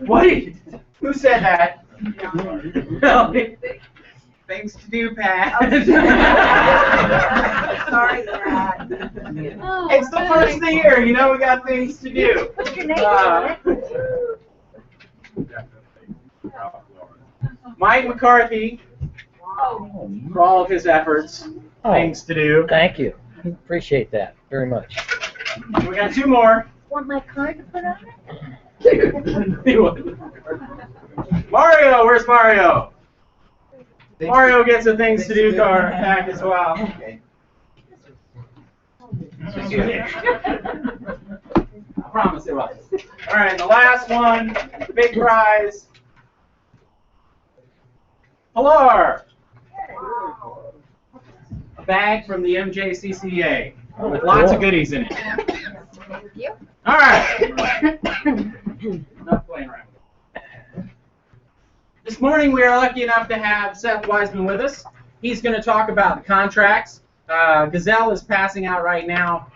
What? Who said that? No. Things to do, Pat. Sorry, Brad. It's the first of the year, you know we got things to do. What's your name on Mike McCarthy, for all of his efforts, things to do. Thank you. Appreciate that very much. We got two more. Want my card to put on it? Mario, where's Mario? Mario gets a things to do card back as well. I promise it was. All right, the last one, the big prize. Pilar. A bag from the MJCCA with lots of goodies in it. Thank you. All right. Enough playing around. This morning we are lucky enough to have Seth Weissman with us. He's going to talk about the contracts. Gazelle is passing out right now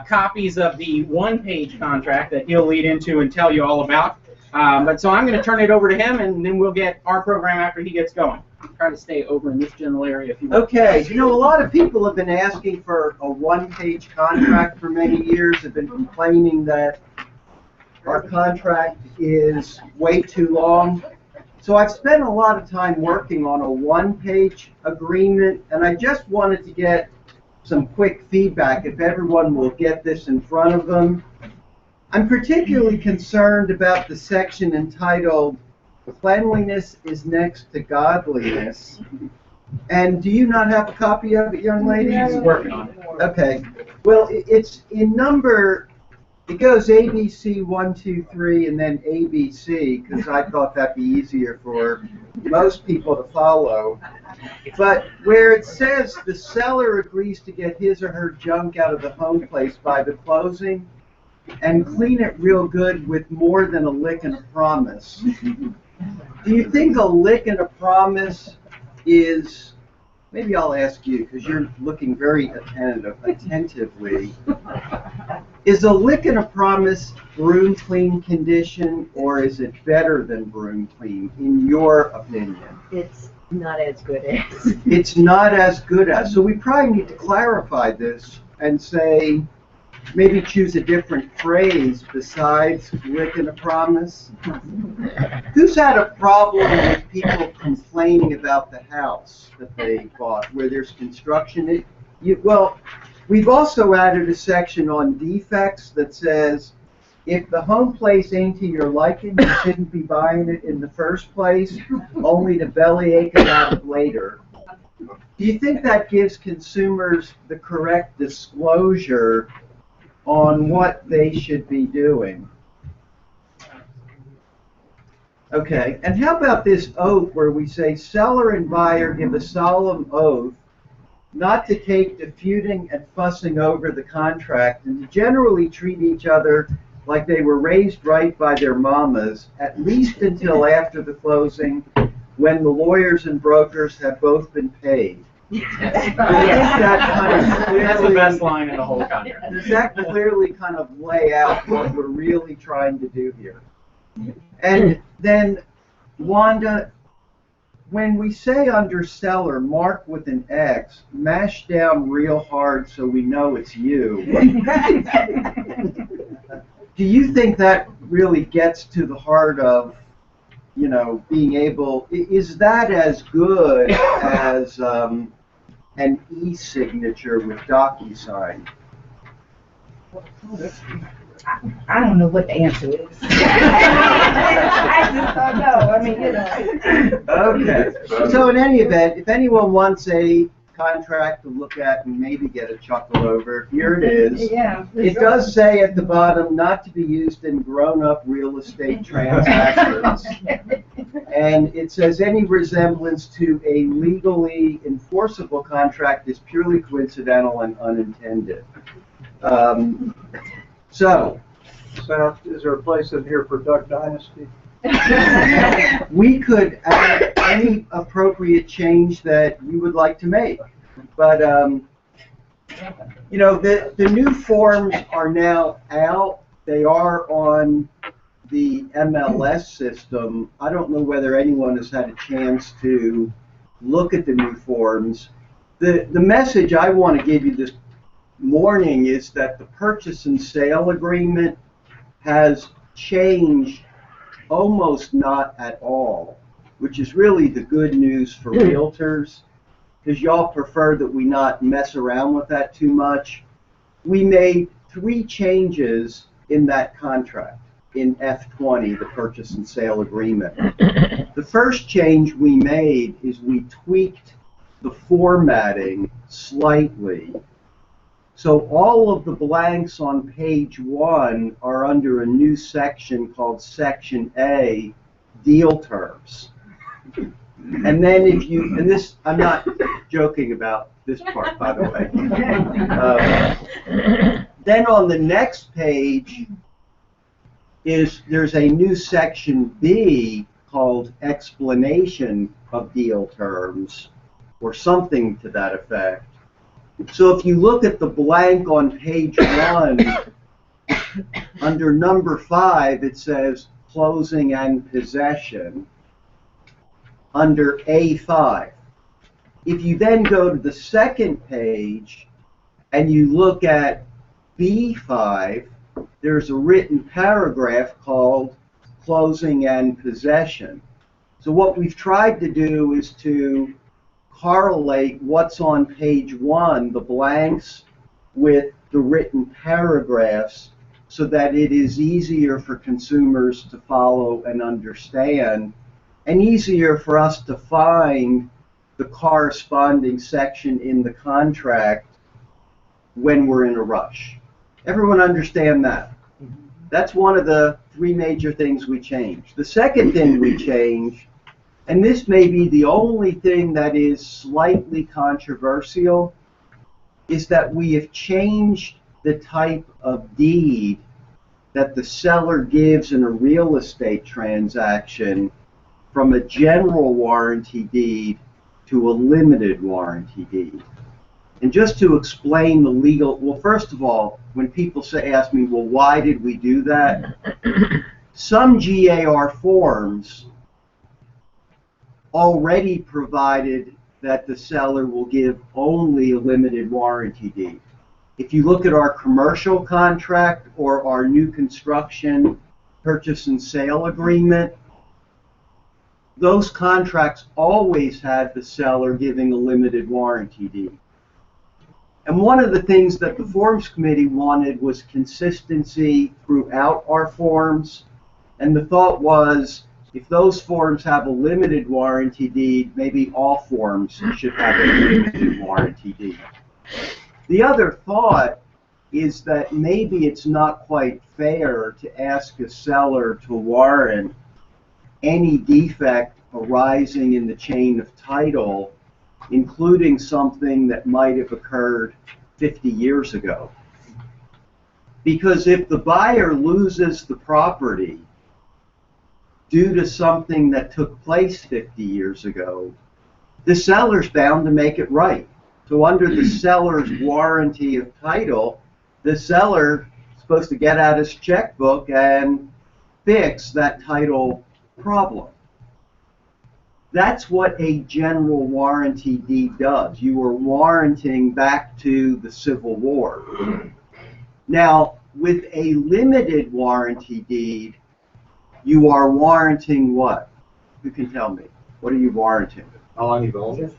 copies of the one-page contract that he'll lead into and tell you all about. But so I'm going to turn it over to him, and then we'll get our program after he gets going. Try to stay over in this general area if you want. Okay, you know, a lot of people have been asking for a one-page contract for many years, have been complaining that our contract is way too long. So I've spent a lot of time working on a one-page agreement, and I just wanted to get some quick feedback if everyone will get this in front of them. I'm particularly concerned about the section entitled Cleanliness is Next to Godliness. And do you not have a copy of it, young lady? He's working on it. Okay. Well, it's in number, it goes ABC 1, 2, 3, and then ABC, because I thought that'd be easier for most people to follow. But where it says the seller agrees to get his or her junk out of the home place by the closing and clean it real good with more than a lick and a promise. Do you think a lick and a promise is, maybe I'll ask you because you're looking very attentively, is a lick and a promise broom clean condition, or is it better than broom clean in your opinion? It's not as good as. It's not as good as. So we probably need to clarify this and say, maybe choose a different phrase besides lick and a promise. Who's had a problem with people complaining about the house that they bought where there's construction? Well, we've also added a section on defects that says if the home place ain't to your liking, you shouldn't be buying it in the first place, only to bellyache about it later. Do you think that gives consumers the correct disclosure on what they should be doing? Okay, and how about this oath where we say seller and buyer give a solemn oath not to take disputing and fussing over the contract and to generally treat each other like they were raised right by their mamas, at least until after the closing when the lawyers and brokers have both been paid. That's the best line in the whole contract. Does that clearly kind of lay out what we're really trying to do here? And then, Wanda, when we say under seller, mark with an X, mash down real hard so we know it's you. Do you think that really gets to the heart of, you know, being able, is that as good as an e-signature with DocuSign? I don't know what the answer is. I just don't know. I mean, you know. Okay. So in any event, if anyone wants a contract to look at and maybe get a chuckle over, here it is. Yeah. It does say at the bottom not to be used in grown-up real estate transactions. And it says any resemblance to a legally enforceable contract is purely coincidental and unintended. So, is there a place in here for Duck Dynasty? we could add any appropriate change that you would like to make. But, you know, the new forms are now out. They are on the MLS system, I don't know whether anyone has had a chance to look at the new forms. The message I want to give you this morning is that the purchase and sale agreement has changed almost not at all, which is really the good news for realtors, because y'all prefer that we not mess around with that too much. We made 3 changes in that contract, in F20, the purchase and sale agreement. The first change we made is we tweaked the formatting slightly. So all of the blanks on page 1 are under a new section called Section A, Deal Terms. And then if you, and this, I'm not joking about this part, by the way. Then on the next page there's a new Section B called Explanation of Deal Terms, or something to that effect. So if you look at the blank on page 1, under number 5, it says closing and possession under A5. If you then go to the second page and you look at B5, there's a written paragraph called closing and possession. So what we've tried to do is to correlate what's on page 1, the blanks, with the written paragraphs so that it is easier for consumers to follow and understand, and easier for us to find the corresponding section in the contract when we're in a rush. Everyone understand that? That's one of the 3 major things we changed. The second thing we changed, and this may be the only thing that is slightly controversial, is that we have changed the type of deed that the seller gives in a real estate transaction from a general warranty deed to a limited warranty deed. And just to explain the legal, well, first of all, when people ask me, well, why did we do that? Some GAR forms already provided that the seller will give only a limited warranty deed. If you look at our commercial contract or our new construction purchase and sale agreement, those contracts always had the seller giving a limited warranty deed. And one of the things that the Forms Committee wanted was consistency throughout our forms. And the thought was, if those forms have a limited warranty deed, maybe all forms should have a limited warranty deed. The other thought is that maybe it's not quite fair to ask a seller to warrant any defect arising in the chain of title, including something that might have occurred 50 years ago. Because if the buyer loses the property due to something that took place 50 years ago, the seller's bound to make it right. So under the seller's warranty of title, the seller is supposed to get out his checkbook and fix that title problem. That's what a general warranty deed does. You are warranting back to the Civil War. Now, with a limited warranty deed, you are warranting what? Who can tell me? What are you warranting? How long you've owned it?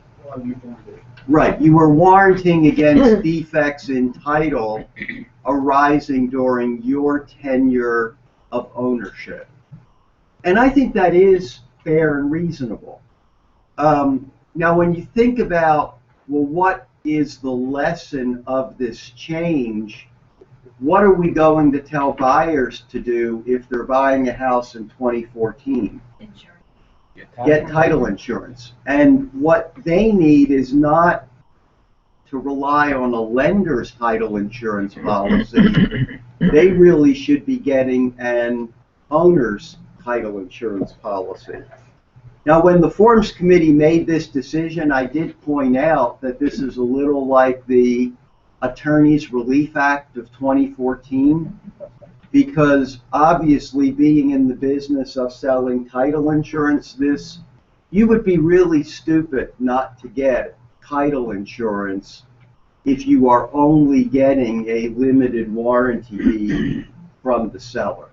Right. You are warranting against defects in title arising during your tenure of ownership. And I think that is fair and reasonable. Now, when you think about, well, what is the lesson of this change? What are we going to tell buyers to do if they're buying a house in 2014? Insurance. Get title insurance. And what they need is not to rely on a lender's title insurance policy. They really should be getting an owner's title insurance policy. Now, when the Forms Committee made this decision, I did point out that this is a little like the Attorneys Relief Act of 2014. because obviously being in the business of selling title insurance, you would be really stupid not to get title insurance if you are only getting a limited warranty deed from the seller.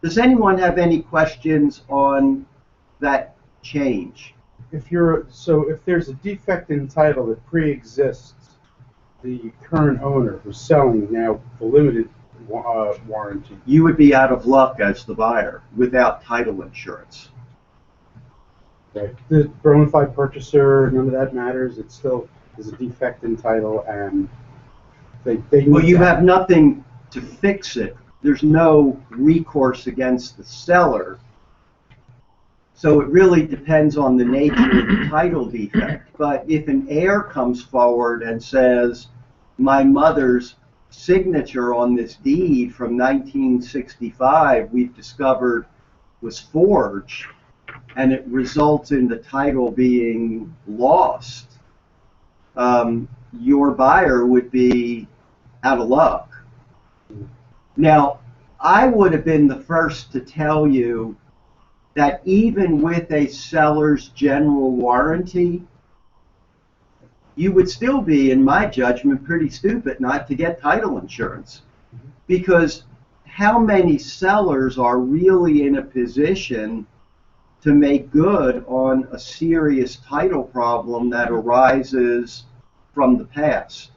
Does anyone have any questions on that change? If there's a defect in title that pre-exists the current owner who's selling now the limited warranty, You would be out of luck as the buyer without title insurance. right? The bona fide purchaser, none of that matters. It still is a defect in title, and they Well, need you that. have nothing to fix it. There's no recourse against the seller. So it really depends on the nature of the title defect. But if an heir comes forward and says, my mother's signature on this deed from 1965 we've discovered was forged, and it results in the title being lost, your buyer would be out of luck. Now, I would have been the first to tell you that even with a seller's general warranty, you would still be, in my judgment, pretty stupid not to get title insurance. Because how many sellers are really in a position to make good on a serious title problem that arises from the past?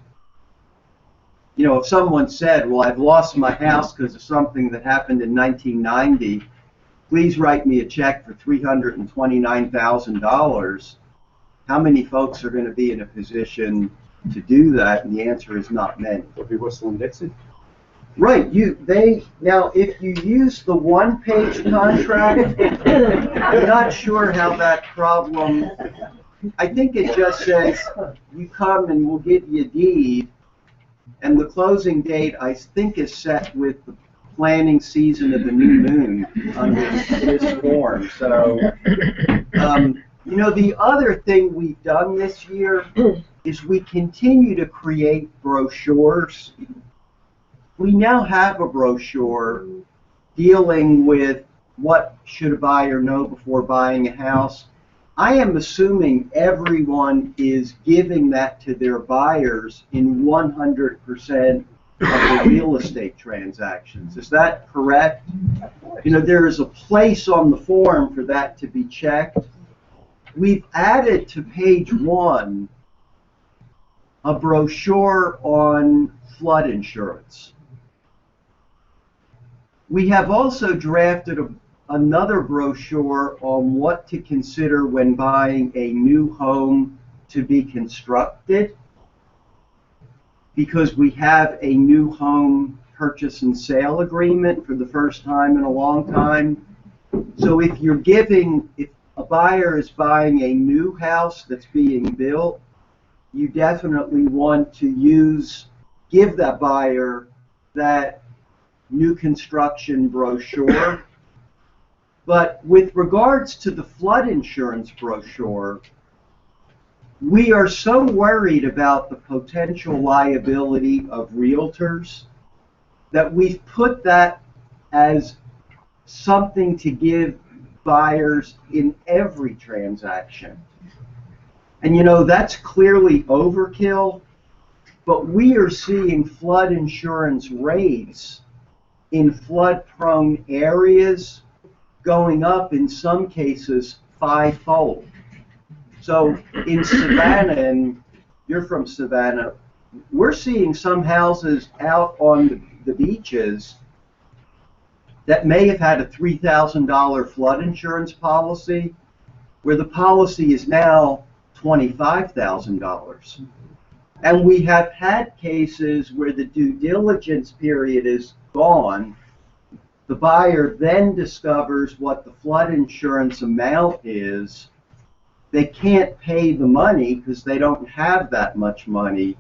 You know, if someone said, well, I've lost my house because of something that happened in 1990, please write me a check for $329,000. How many folks are going to be in a position to do that? And the answer is not many. If he whistling Dixie. Right. Now, if you use the one-page contract, I'm not sure how that problem. I think it just says you come and we'll give you a deed, and the closing date I think is set with the planning season of the new moon under this form. So, you know, the other thing we've done this year is we continue to create brochures. We now have a brochure dealing with what should a buyer know before buying a house. I am assuming everyone is giving that to their buyers in 100% of the real estate transactions. Is that correct? You know, there is a place on the form for that to be checked. We've added to page 1 a brochure on flood insurance. We have also drafted another brochure on what to consider when buying a new home to be constructed, because we have a new home purchase and sale agreement for the first time in a long time. So if a buyer is buying a new house that's being built, you definitely want to give that buyer that new construction brochure. But with regards to the flood insurance brochure, we are so worried about the potential liability of realtors that we've put that as something to give buyers in every transaction. And you know, that's clearly overkill, but we are seeing flood insurance rates in flood-prone areas going up in some cases 5-fold. So in Savannah, and you're from Savannah, we're seeing some houses out on the beaches that may have had a $3,000 flood insurance policy, where the policy is now $25,000. And we have had cases where the due diligence period is gone. The buyer then discovers what the flood insurance amount is. They can't pay the money because they don't have that much money.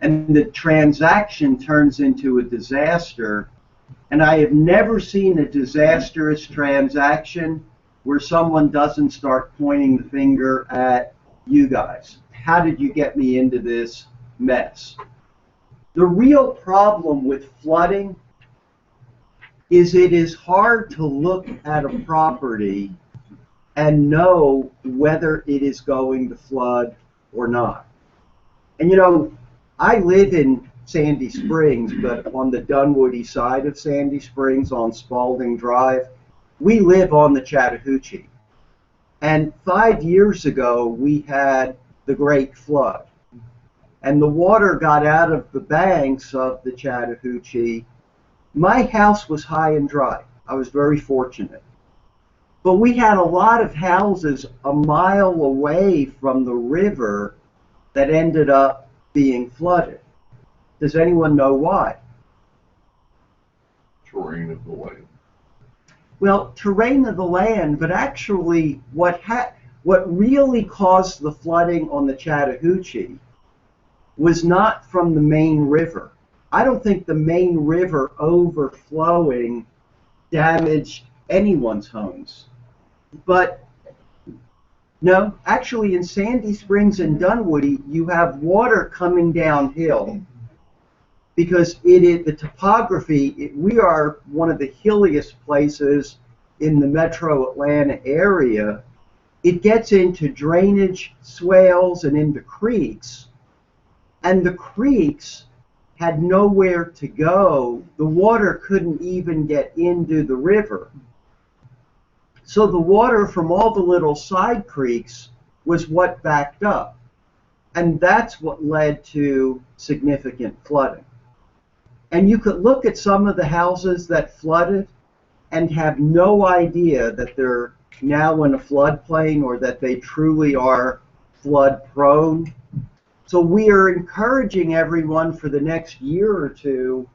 And the transaction turns into a disaster. And I have never seen a disastrous transaction where someone doesn't start pointing the finger at you guys. How did you get me into this mess? The real problem with flooding is it is hard to look at a property and know whether it is going to flood or not. And you know, I live in Sandy Springs, but on the Dunwoody side of Sandy Springs on Spalding Drive. We live on the Chattahoochee. And 5 years ago, we had the Great Flood. And the water got out of the banks of the Chattahoochee. My house was high and dry. I was very fortunate. But we had a lot of houses a mile away from the river that ended up being flooded. Does anyone know why? Terrain of the land. Well, terrain of the land, but actually what really caused the flooding on the Chattahoochee was not from the main river. I don't think the main river overflowing damaged anyone's homes. But no, actually in Sandy Springs and Dunwoody, you have water coming downhill because it is the topography. We are one of the hilliest places in the metro Atlanta area. It gets into drainage swales and into creeks, and the creeks had nowhere to go. The water couldn't even get into the river. So the water from all the little side creeks was what backed up. And that's what led to significant flooding. And you could look at some of the houses that flooded and have no idea that they're now in a floodplain or that they truly are flood prone. So we are encouraging everyone for the next year or two,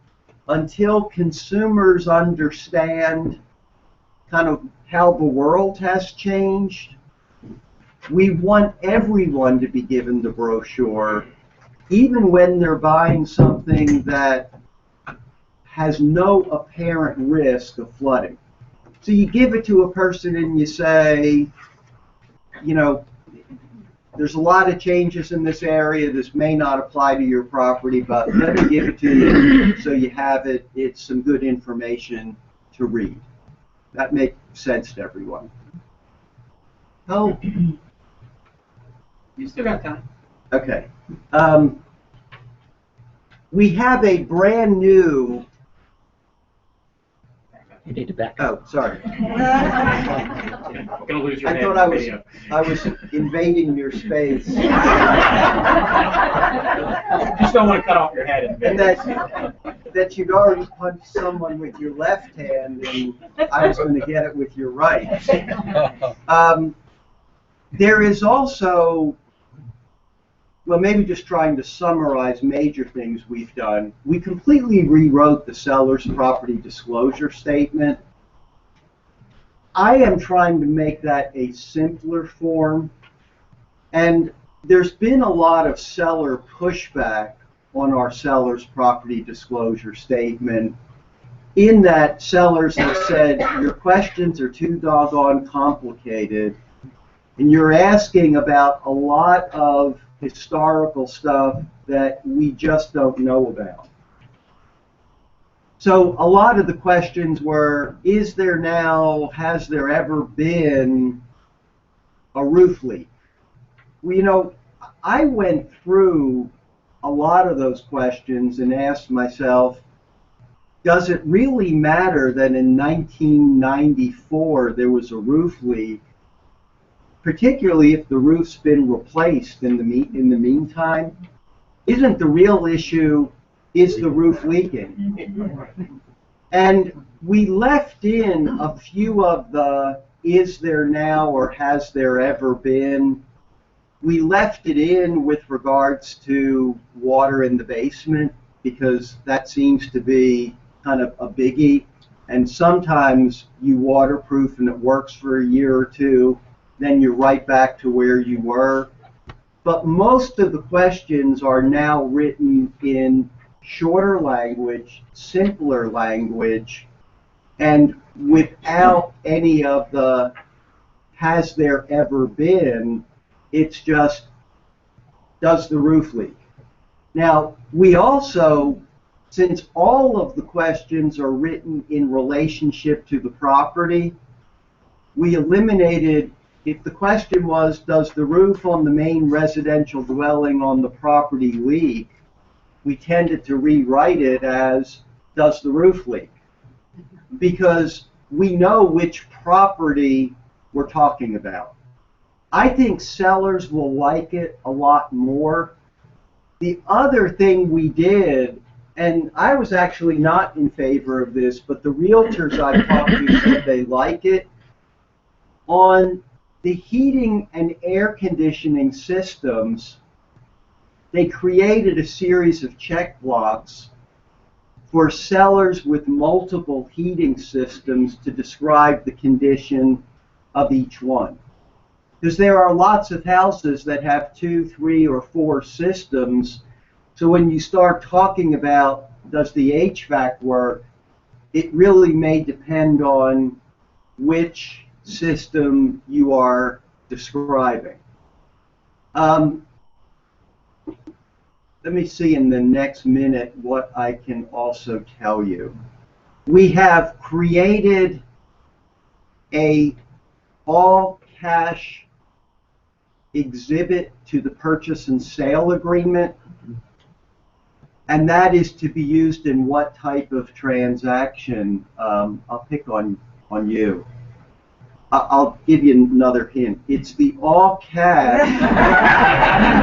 until consumers understand kind of how the world has changed. We want everyone to be given the brochure, even when they're buying something that has no apparent risk of flooding. So you give it to a person and you say, you know, there's a lot of changes in this area. This may not apply to your property, but let me give it to you so you have it. It's some good information to read. That makes sense to everyone. Oh, You still got time. okay. We have a brand new. You need to back up. Oh, sorry. We're gonna lose your I head thought in the video. I was invading your space. Just don't want to cut off your head in the And video. that you'd already punched someone with your left hand, and I was going to get it with your right. There is also, well, maybe just trying to summarize major things we've done. We completely rewrote the seller's property disclosure statement. I am trying to make that a simpler form, and there's been a lot of seller pushback on our seller's property disclosure statement, in that sellers have said your questions are too doggone complicated, and you're asking about a lot of historical stuff that we just don't know about. So a lot of the questions were, is there now, has there ever been a roof leak? Well, you know, I went through a lot of those questions and asked myself, does it really matter that in 1994 there was a roof leak, particularly if the roof's been replaced in the meantime? Isn't the real issue, is the roof leaking? And we left in a few of the is there now or has there ever been. We left it in with regards to water in the basement, because that seems to be kind of a biggie. And sometimes you waterproof and it works for a year or two, then you're right back to where you were. But most of the questions are now written in shorter language, simpler language, and without any of the has there ever been. It's just, does the roof leak? Now, we also since all of the questions are written in relationship to the property, we eliminated, if the question was, does the roof on the main residential dwelling on the property leak, we tended to rewrite it as, does the roof leak? Because we know which property we're talking about. I think sellers will like it a lot more. The other thing we did, and I was actually not in favor of this, but the realtors I talked to said they like it. On the heating and air conditioning systems, they created a series of check blocks for sellers with multiple heating systems to describe the condition of each one. Because there are lots of houses that have 2, 3, or 4 systems. So when you start talking about does the HVAC work, it really may depend on which system you are describing. Let me see in the next minute what I can also tell you. We have created a all-cash exhibit to the purchase and sale agreement, and that is to be used in what type of transaction? I'll pick on you. I'll give you another hint. It's the all-cash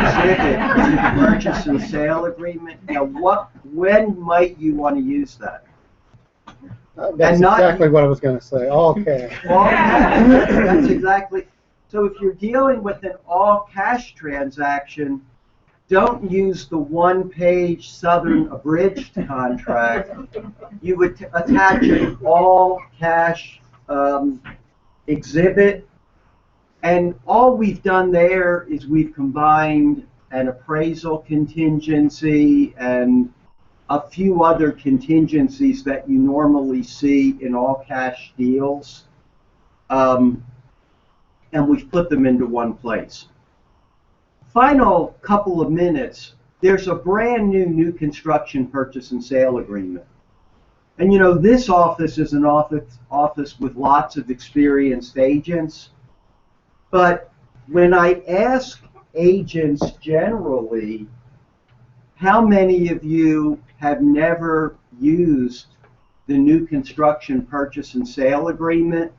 exhibit to the purchase and sale agreement. Now, when might you want to use that? That's exactly what I was going to say. All cash. All cash. That's exactly. So if you're dealing with an all-cash transaction, don't use the one-page Southern Abridged contract. You would attach an all-cash exhibit, and all we've done there is we've combined an appraisal contingency and a few other contingencies that you normally see in all-cash deals, and we've put them into one place. Final couple of minutes, there's a brand new construction purchase and sale agreement. And you know, this office is an office with lots of experienced agents. But when I ask agents generally, how many of you have never used the new construction purchase and sale agreement?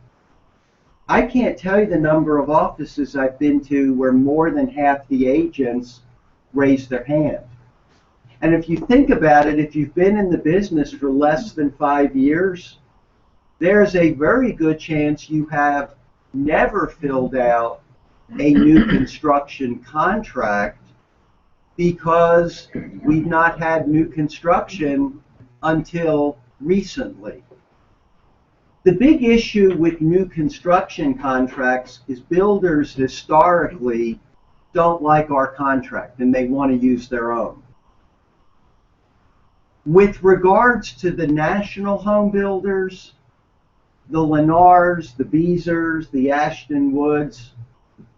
I can't tell you the number of offices I've been to where more than half the agents raise their hand. And if you think about it, if you've been in the business for less than 5 years, there's a very good chance you have never filled out a new construction contract because we've not had new construction until recently. The big issue with new construction contracts is builders historically don't like our contract and they want to use their own. With regards to the national home builders, the Lennars, the Beazers, the Ashton Woods,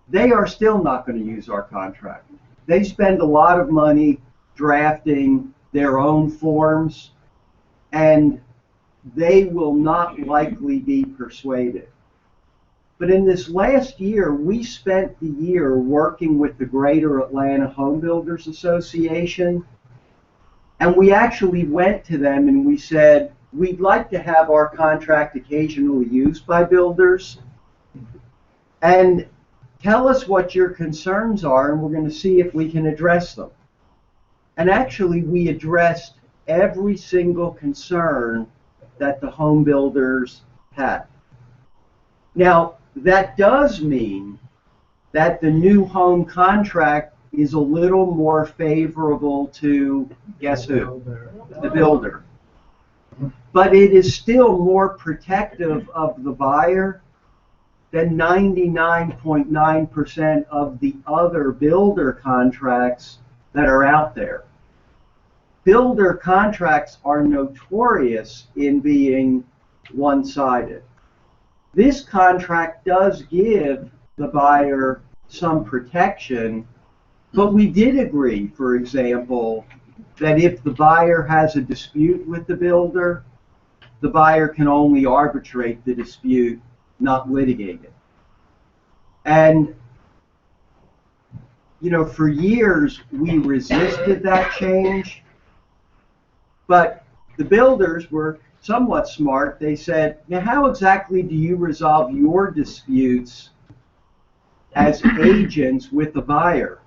they are still not going to use our contract. They spend a lot of money drafting their own forms, and they will not likely be persuaded. But in this last year, we spent the year working with the Greater Atlanta Home Builders Association, and we actually went to them and we said, we'd like to have our contract occasionally used by builders, and tell us what your concerns are, and we're going to see if we can address them. And actually, we addressed every single concern that the home builders had. Now, that does mean that the new home contract is a little more favorable to, guess who? The builder. But it is still more protective of the buyer than 99.9% of the other builder contracts that are out there. Builder contracts are notorious in being one-sided. This contract does give the buyer some protection, but we did agree, for example, that if the buyer has a dispute with the builder, the buyer can only arbitrate the dispute, not litigate it. And, you know, for years we resisted that change, but the builders were somewhat smart. They said, now how exactly do you resolve your disputes as agents with the buyer?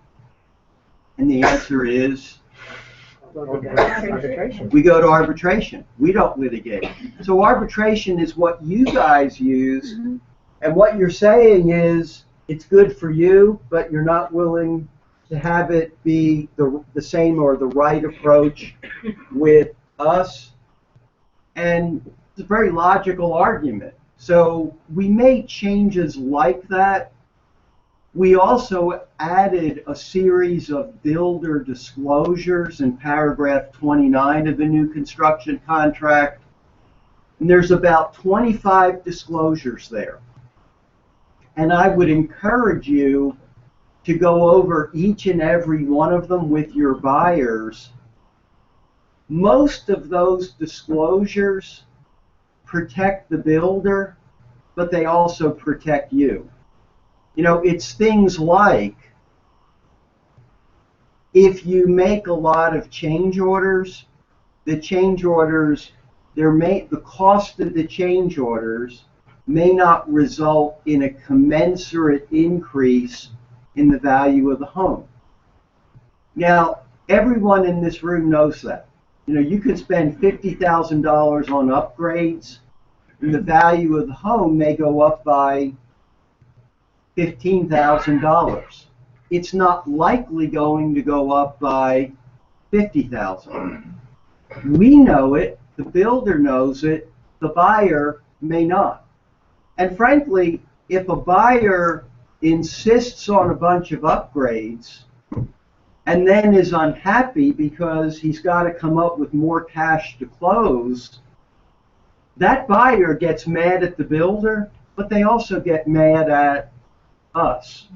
And the answer is, we go to arbitration. We don't litigate. So arbitration is what you guys use, and what you're saying is it's good for you, but you're not willing to have it be the same or the right approach with us. And it's a very logical argument. So we made changes like that. We also added a series of builder disclosures in paragraph 29 of the new construction contract. And there's about 25 disclosures there. And I would encourage you to go over each and every one of them with your buyers. Most of those disclosures protect the builder, but they also protect you. You know, it's things like, if you make a lot of change orders, the change orders, the cost of the change orders may not result in a commensurate increase in the value of the home. Now, everyone in this room knows that. You know, you could spend $50,000 on upgrades, and the value of the home may go up by $15,000. It's not likely going to go up by $50,000. We know it, the builder knows it, the buyer may not. And frankly, if a buyer insists on a bunch of upgrades and then is unhappy because he's got to come up with more cash to close, that buyer gets mad at the builder, but they also get mad at us.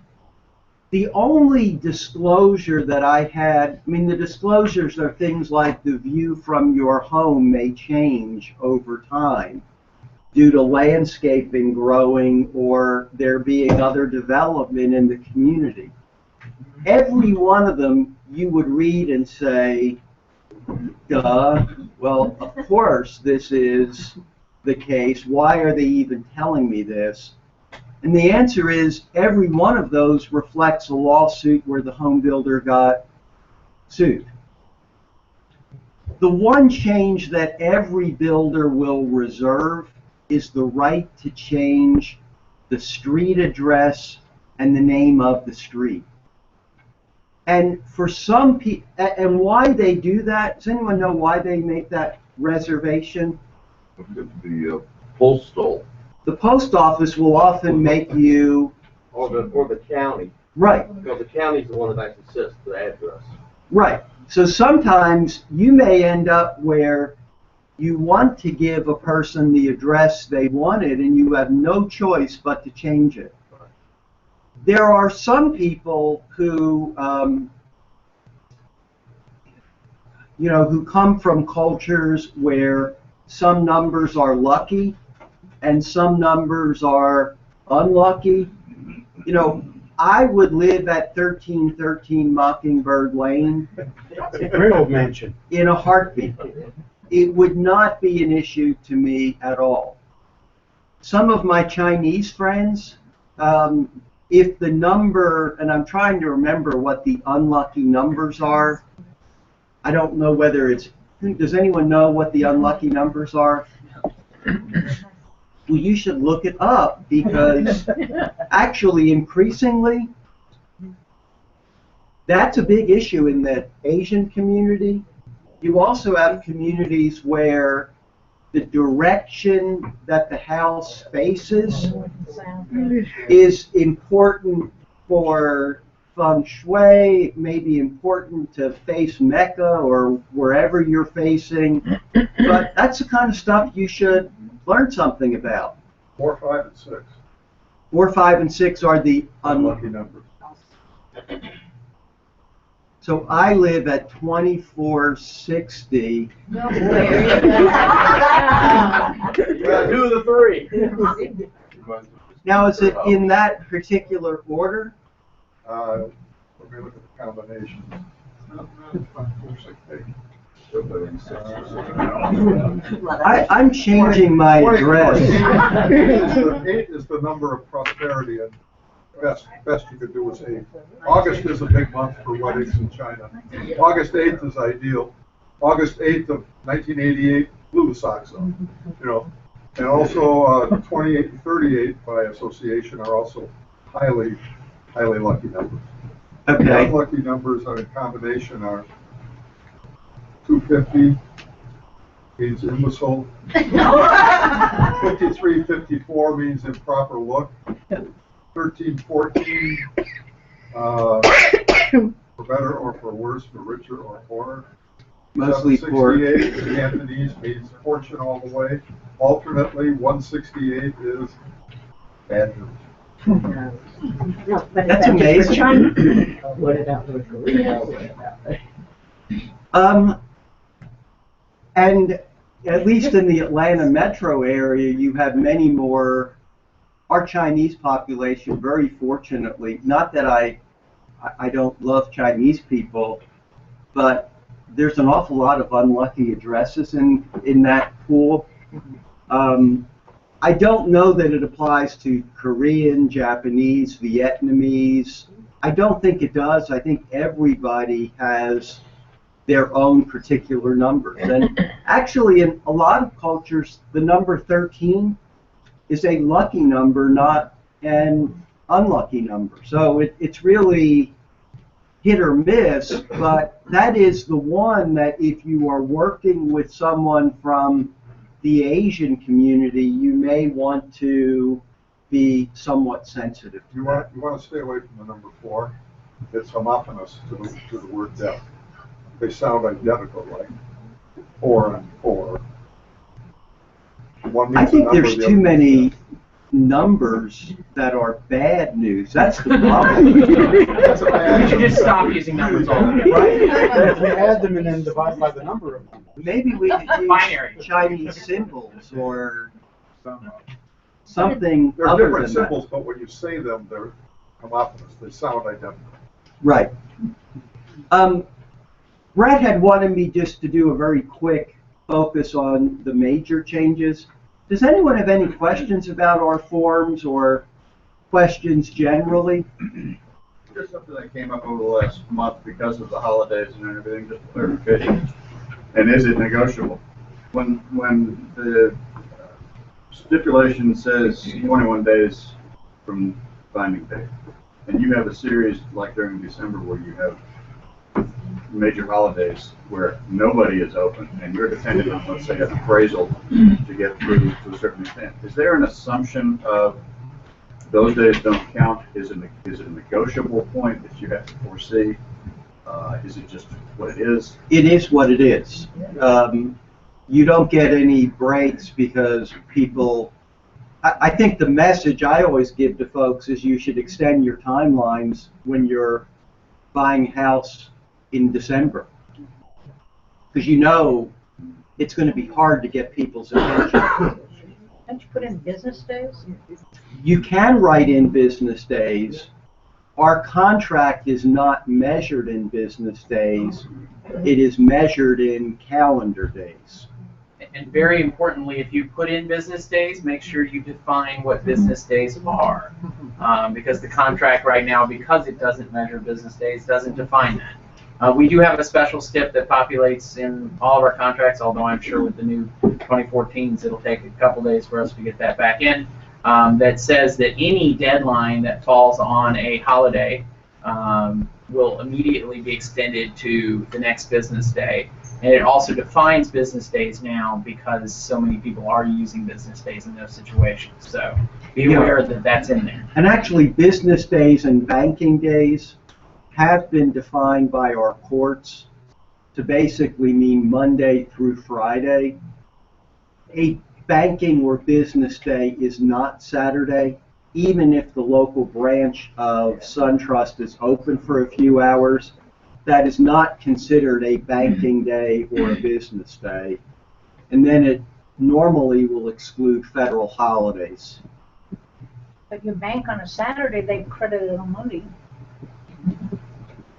The only disclosure that I had, I mean, the disclosures are things like the view from your home may change over time due to landscaping growing or there being other development in the community. Every one of them you would read and say, duh, well, of course this is the case. Why are they even telling me this? And the answer is every one of those reflects a lawsuit where the home builder got sued. The one change that every builder will reserve is the right to change the street address and the name of the street. And for some people, and why they do that, does anyone know why they make that reservation? The postal. The post office will often make you... Or the county. Right. Because the county's the one that actually sets the address. Right. So sometimes you may end up where you want to give a person the address they wanted and you have no choice but to change it. There are some people who, you know, who come from cultures where some numbers are lucky and some numbers are unlucky. You know, I would live at 1313 Mockingbird Lane mansion in a heartbeat. It would not be an issue to me at all. Some of my Chinese friends, if the number, and I'm trying to remember what the unlucky numbers are. I don't know whether it's, does anyone know what the unlucky numbers are? Well, you should look it up because actually increasingly that's a big issue in the Asian community. You also have communities where the direction that the house faces is important for feng shui. It may be important to face Mecca or wherever you're facing, but that's the kind of stuff you should learn something about. 4, 5, and 6. 4, 5, and 6 are the Unlucky numbers. So I live at 2460. Well, two of the three. Now, is it in that particular order? Let me look at the combinations. I'm changing my address. 8 is the number of prosperity, and best you could do is 8. August is a big month for weddings in China. August 8th is ideal. August 8th of 1988 blew the socks off. And also 28 and 38 by association are also highly lucky numbers. Okay. The unlucky numbers in combination are 250 means imbecile. 53, 54 means improper look. 13, 14 for better or for worse, for richer or poorer. Mostly poor. 68 in Cantonese means fortune all the way. Alternately, 168 is bad news. That's amazing. What about North Korea? And at least in the Atlanta metro area, you have many more. Our Chinese population, very fortunately, not that I don't love Chinese people, but there's an awful lot of unlucky addresses in that pool. I don't know that it applies to Korean, Japanese, Vietnamese. I don't think it does. I think everybody has their own particular numbers. And actually, in a lot of cultures, the number 13 is a lucky number, not an unlucky number. So it's really hit or miss, but that is the one that if you are working with someone from the Asian community, you may want to be somewhat sensitive. You want to stay away from the number 4. It's homophonous to the word death. They sound identical, like 4 and 4. I think there's too many numbers that are bad news. That's the problem. That's a bad We should just stop using numbers altogether. Right. We add them and then divide by the number of them. Maybe we could use Binary. Chinese symbols or something They're other different than symbols, but when you say them, they're homophonous. They sound identical. that. Right. Brett had wanted me just to do a very quick focus on the major changes. Does anyone have any questions about our forms or questions generally? Just something that came up over the last month because of the holidays and everything, just clarification. And is it negotiable? When the stipulation says 21 days from binding date, and you have a series like during December where you have major holidays where nobody is open and you're dependent on, let's say, an appraisal to get through to a certain extent. Is there an assumption of those days don't count? Is it a negotiable point that you have to foresee? Is it just what it is? It is what it is. You don't get any breaks because people. I think the message I always give to folks is you should extend your timelines when you're buying a house in December, because you know it's going to be hard to get people's attention. Don't you put in business days? You can write in business days. Our contract is not measured in business days. It is measured in calendar days. And very importantly, if you put in business days, make sure you define what business days are. Because the contract right now, because it doesn't measure business days, doesn't define that. We do have a special stip that populates in all of our contracts, although I'm sure with the new 2014s it'll take a couple days for us to get that back in, that says that any deadline that falls on a holiday will immediately be extended to the next business day. And it also defines business days now because so many people are using business days in those situations. So be aware that that's in there. And actually, business days and banking days have been defined by our courts to basically mean Monday through Friday. A banking or business day is not Saturday, even if the local branch of SunTrust is open for a few hours. that is not considered a banking day or a business day. And then it normally will exclude federal holidays. But you bank on a Saturday, they credit it on Monday.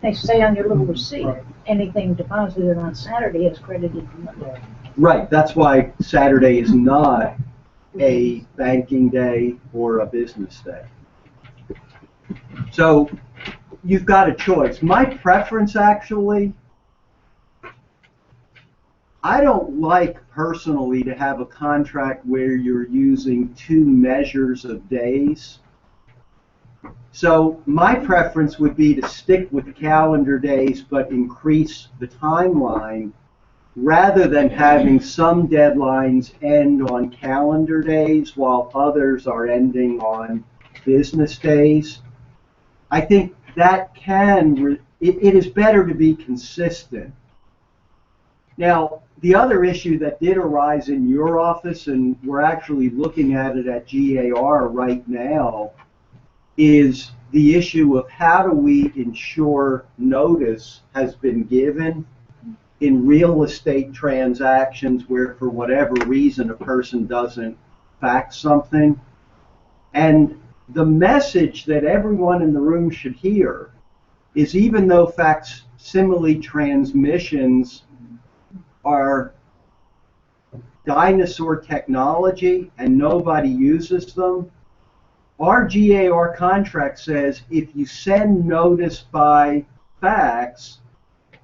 They say on your little receipt, anything deposited on Saturday is credited on Monday. Right, that's why Saturday is not a banking day or a business day. So you've got a choice. My preference, actually, I don't like personally to have a contract where you're using two measures of days. So my preference would be to stick with the calendar days but increase the timeline rather than having some deadlines end on calendar days while others are ending on business days. I think that it is better to be consistent. Now, the other issue that did arise in your office, and we're actually looking at it at GAR right now, is the issue of how do we ensure notice has been given in real estate transactions where, for whatever reason, a person doesn't fax something. And the message that everyone in the room should hear is, even though facsimile transmissions are dinosaur technology and nobody uses them, our GAR contract says if you send notice by fax,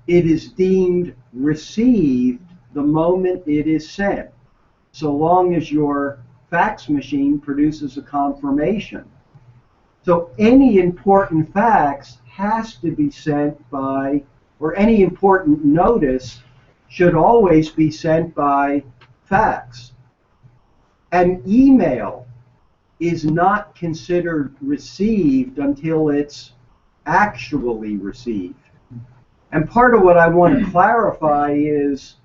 it is deemed received the moment it is sent, so long as your fax machine produces a confirmation. So any important fax has to be sent by, or any important notice should always be sent by fax. An email is not considered received until it's actually received. And part of what I want to clarify is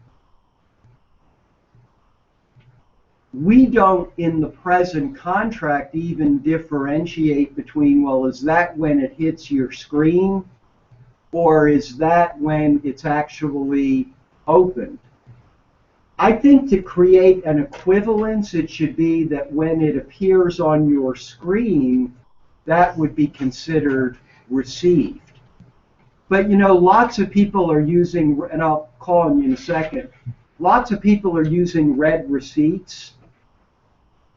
we don't, in the present contract, even differentiate between, well, is that when it hits your screen, or is that when it's actually opened? I think to create an equivalence, it should be that when it appears on your screen, that would be considered received. But you know, lots of people are using, and I'll call on you in a second, lots of people are using red receipts.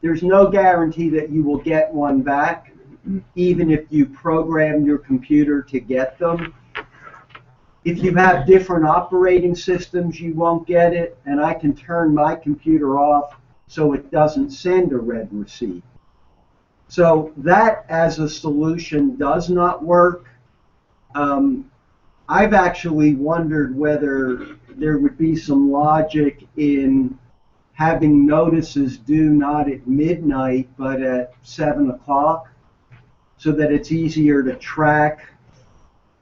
There's no guarantee that you will get one back, even if you program your computer to get them. If you have different operating systems, you won't get it, and I can turn my computer off so it doesn't send a red receipt. So that, as a solution, does not work. I've actually wondered whether there would be some logic in having notices due not at midnight but at 7 o'clock, so that it's easier to track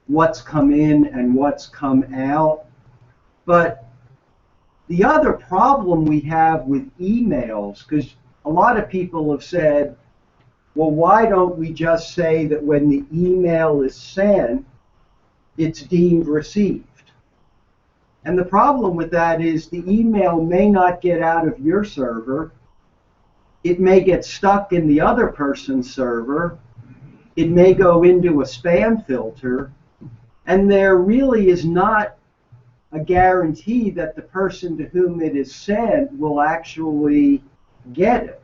what's come in and what's come out. But the other problem we have with emails, because a lot of people have said, well, why don't we just say that when the email is sent, it's deemed received? And the problem with that is the email may not get out of your server. It may get stuck in the other person's server. It may go into a spam filter. And there really is not a guarantee that the person to whom it is sent will actually get it.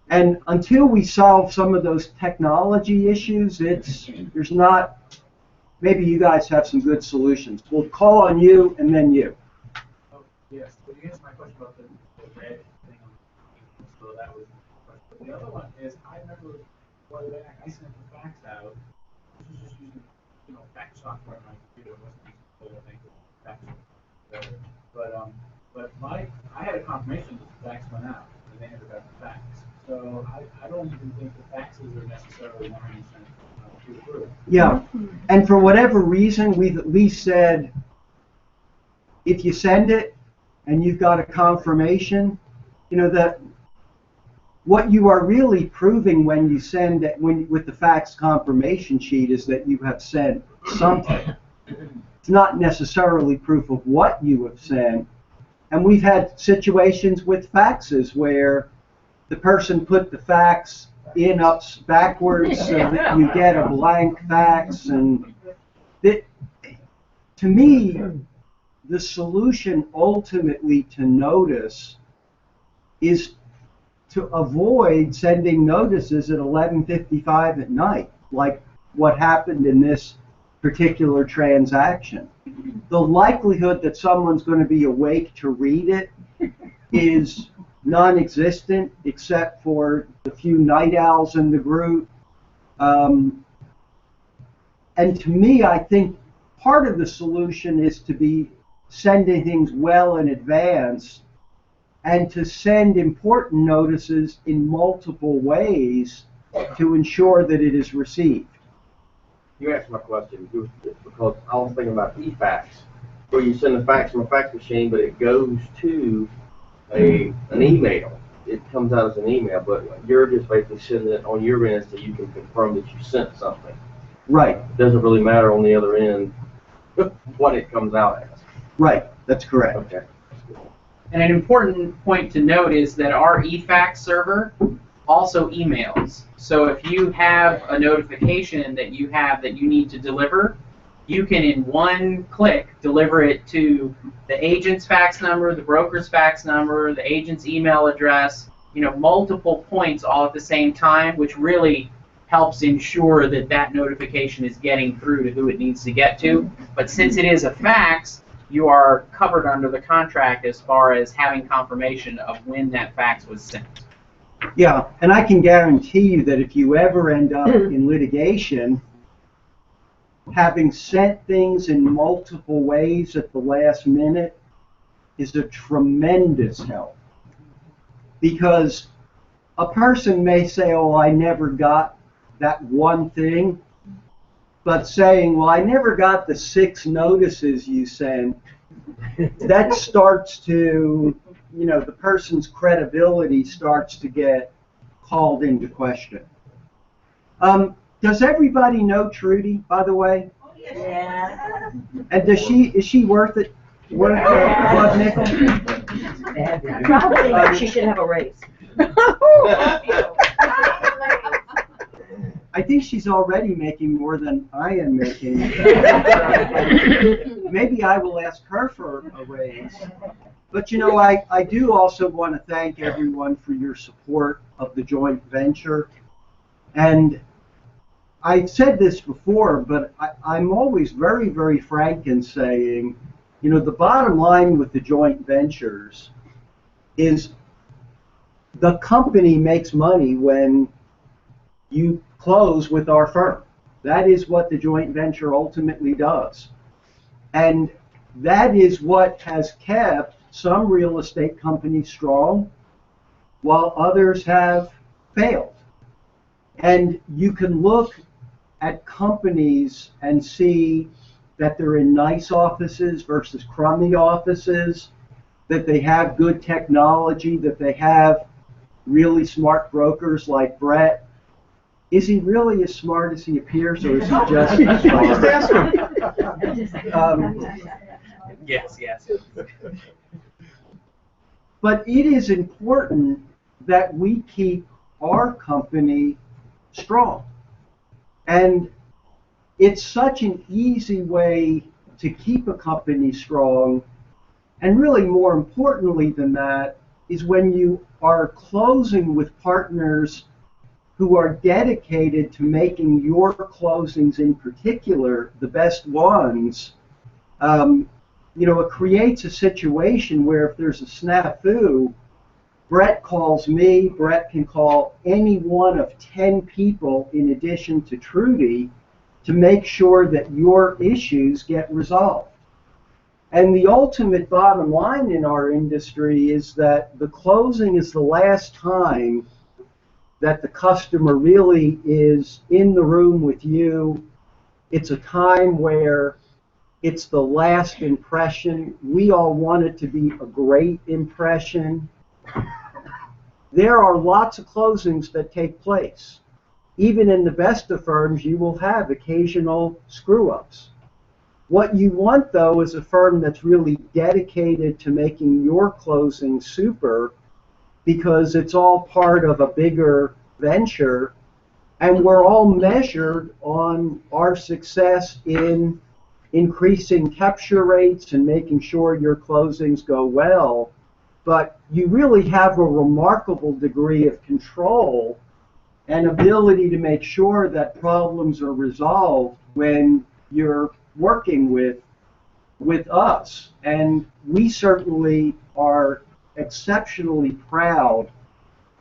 And until we solve some of those technology issues, there's not. Maybe you guys have some good solutions. We'll call on you and then you. Oh, yes. Well, you answered my question about the red thing on the so that was my question. The other one is, I remember one day I sent the fax out. This was just using, fax software on my computer. It wasn't using the whole thing, fax software. But I had a confirmation that the fax went out, and they never got the fax. So I don't even think the faxes are necessarily 100% true. Yeah, and for whatever reason, we've at least said, if you send it and you've got a confirmation, that what you are really proving when you send it, with the fax confirmation sheet, is that you have sent something. It's not necessarily proof of what you have sent. And we've had situations with faxes where the person put the fax in backwards so that you get a blank fax. And to me, the solution ultimately to notice is to avoid sending notices at 11:55 at night, like what happened in this particular transaction. The likelihood that someone's going to be awake to read it is non-existent, except for the few night owls in the group. And to me, I think part of the solution is to be sending things well in advance and to send important notices in multiple ways to ensure that it is received. You asked my question because I was thinking about e-fax, where you send a fax from a fax machine, but it goes to an email. It comes out as an email, but you're just basically sending it on your end so you can confirm that you sent something. Right. It doesn't really matter on the other end what it comes out as. Right. That's correct. Okay. And an important point to note is that our eFax server also emails. So if you have a notification that you need to deliver, you can in one click deliver it to the agent's fax number, the broker's fax number, the agent's email address, multiple points all at the same time, which really helps ensure that that notification is getting through to who it needs to get to. But since it is a fax, you are covered under the contract as far as having confirmation of when that fax was sent. Yeah, and I can guarantee you that if you ever end up in litigation, having sent things in multiple ways at the last minute is a tremendous help. Because a person may say, oh, I never got that one thing, but saying, well, I never got the 6 notices you sent, that starts to, the person's credibility starts to get called into question. Does everybody know Trudy, by the way? Yeah. And is she worth it? Worth blood nickel? Probably she should have a raise. I think she's already making more than I am making. Maybe I will ask her for a raise. But I do also want to thank everyone for your support of the joint venture. And I've said this before, but I'm always very, very frank in saying, the bottom line with the joint ventures is the company makes money when you close with our firm. That is what the joint venture ultimately does. And that is what has kept some real estate companies strong while others have failed. And you can look at companies and see that they're in nice offices versus crummy offices, that they have good technology, that they have really smart brokers like Brett. Is he really as smart as he appears, or is he just Yes. But it is important that we keep our company strong. And it's such an easy way to keep a company strong. And really more importantly than that is when you are closing with partners who are dedicated to making your closings in particular the best ones. It creates a situation where if there's a snafu, Brett calls me, Brett can call any one of 10 people in addition to Trudy to make sure that your issues get resolved. And the ultimate bottom line in our industry is that the closing is the last time that the customer really is in the room with you. It's a time where it's the last impression. We all want it to be a great impression. There are lots of closings that take place. Even in the best of firms, you will have occasional screw-ups. What you want, though, is a firm that's really dedicated to making your closing super, because it's all part of a bigger venture, and we're all measured on our success in increasing capture rates and making sure your closings go well. But you really have a remarkable degree of control and ability to make sure that problems are resolved when you're working with us. And we certainly are exceptionally proud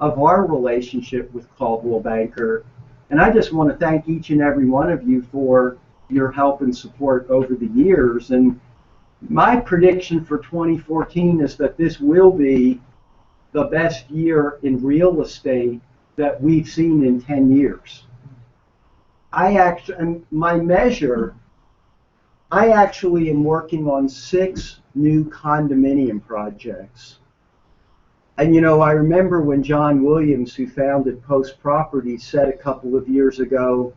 of our relationship with Caldwell Banker. And I just want to thank each and every one of you for your help and support over the years. And my prediction for 2014 is that this will be the best year in real estate that we've seen in 10 years. I actually am working on 6 new condominium projects. And you know, I remember when John Williams, who founded Post Properties, said a couple of years ago,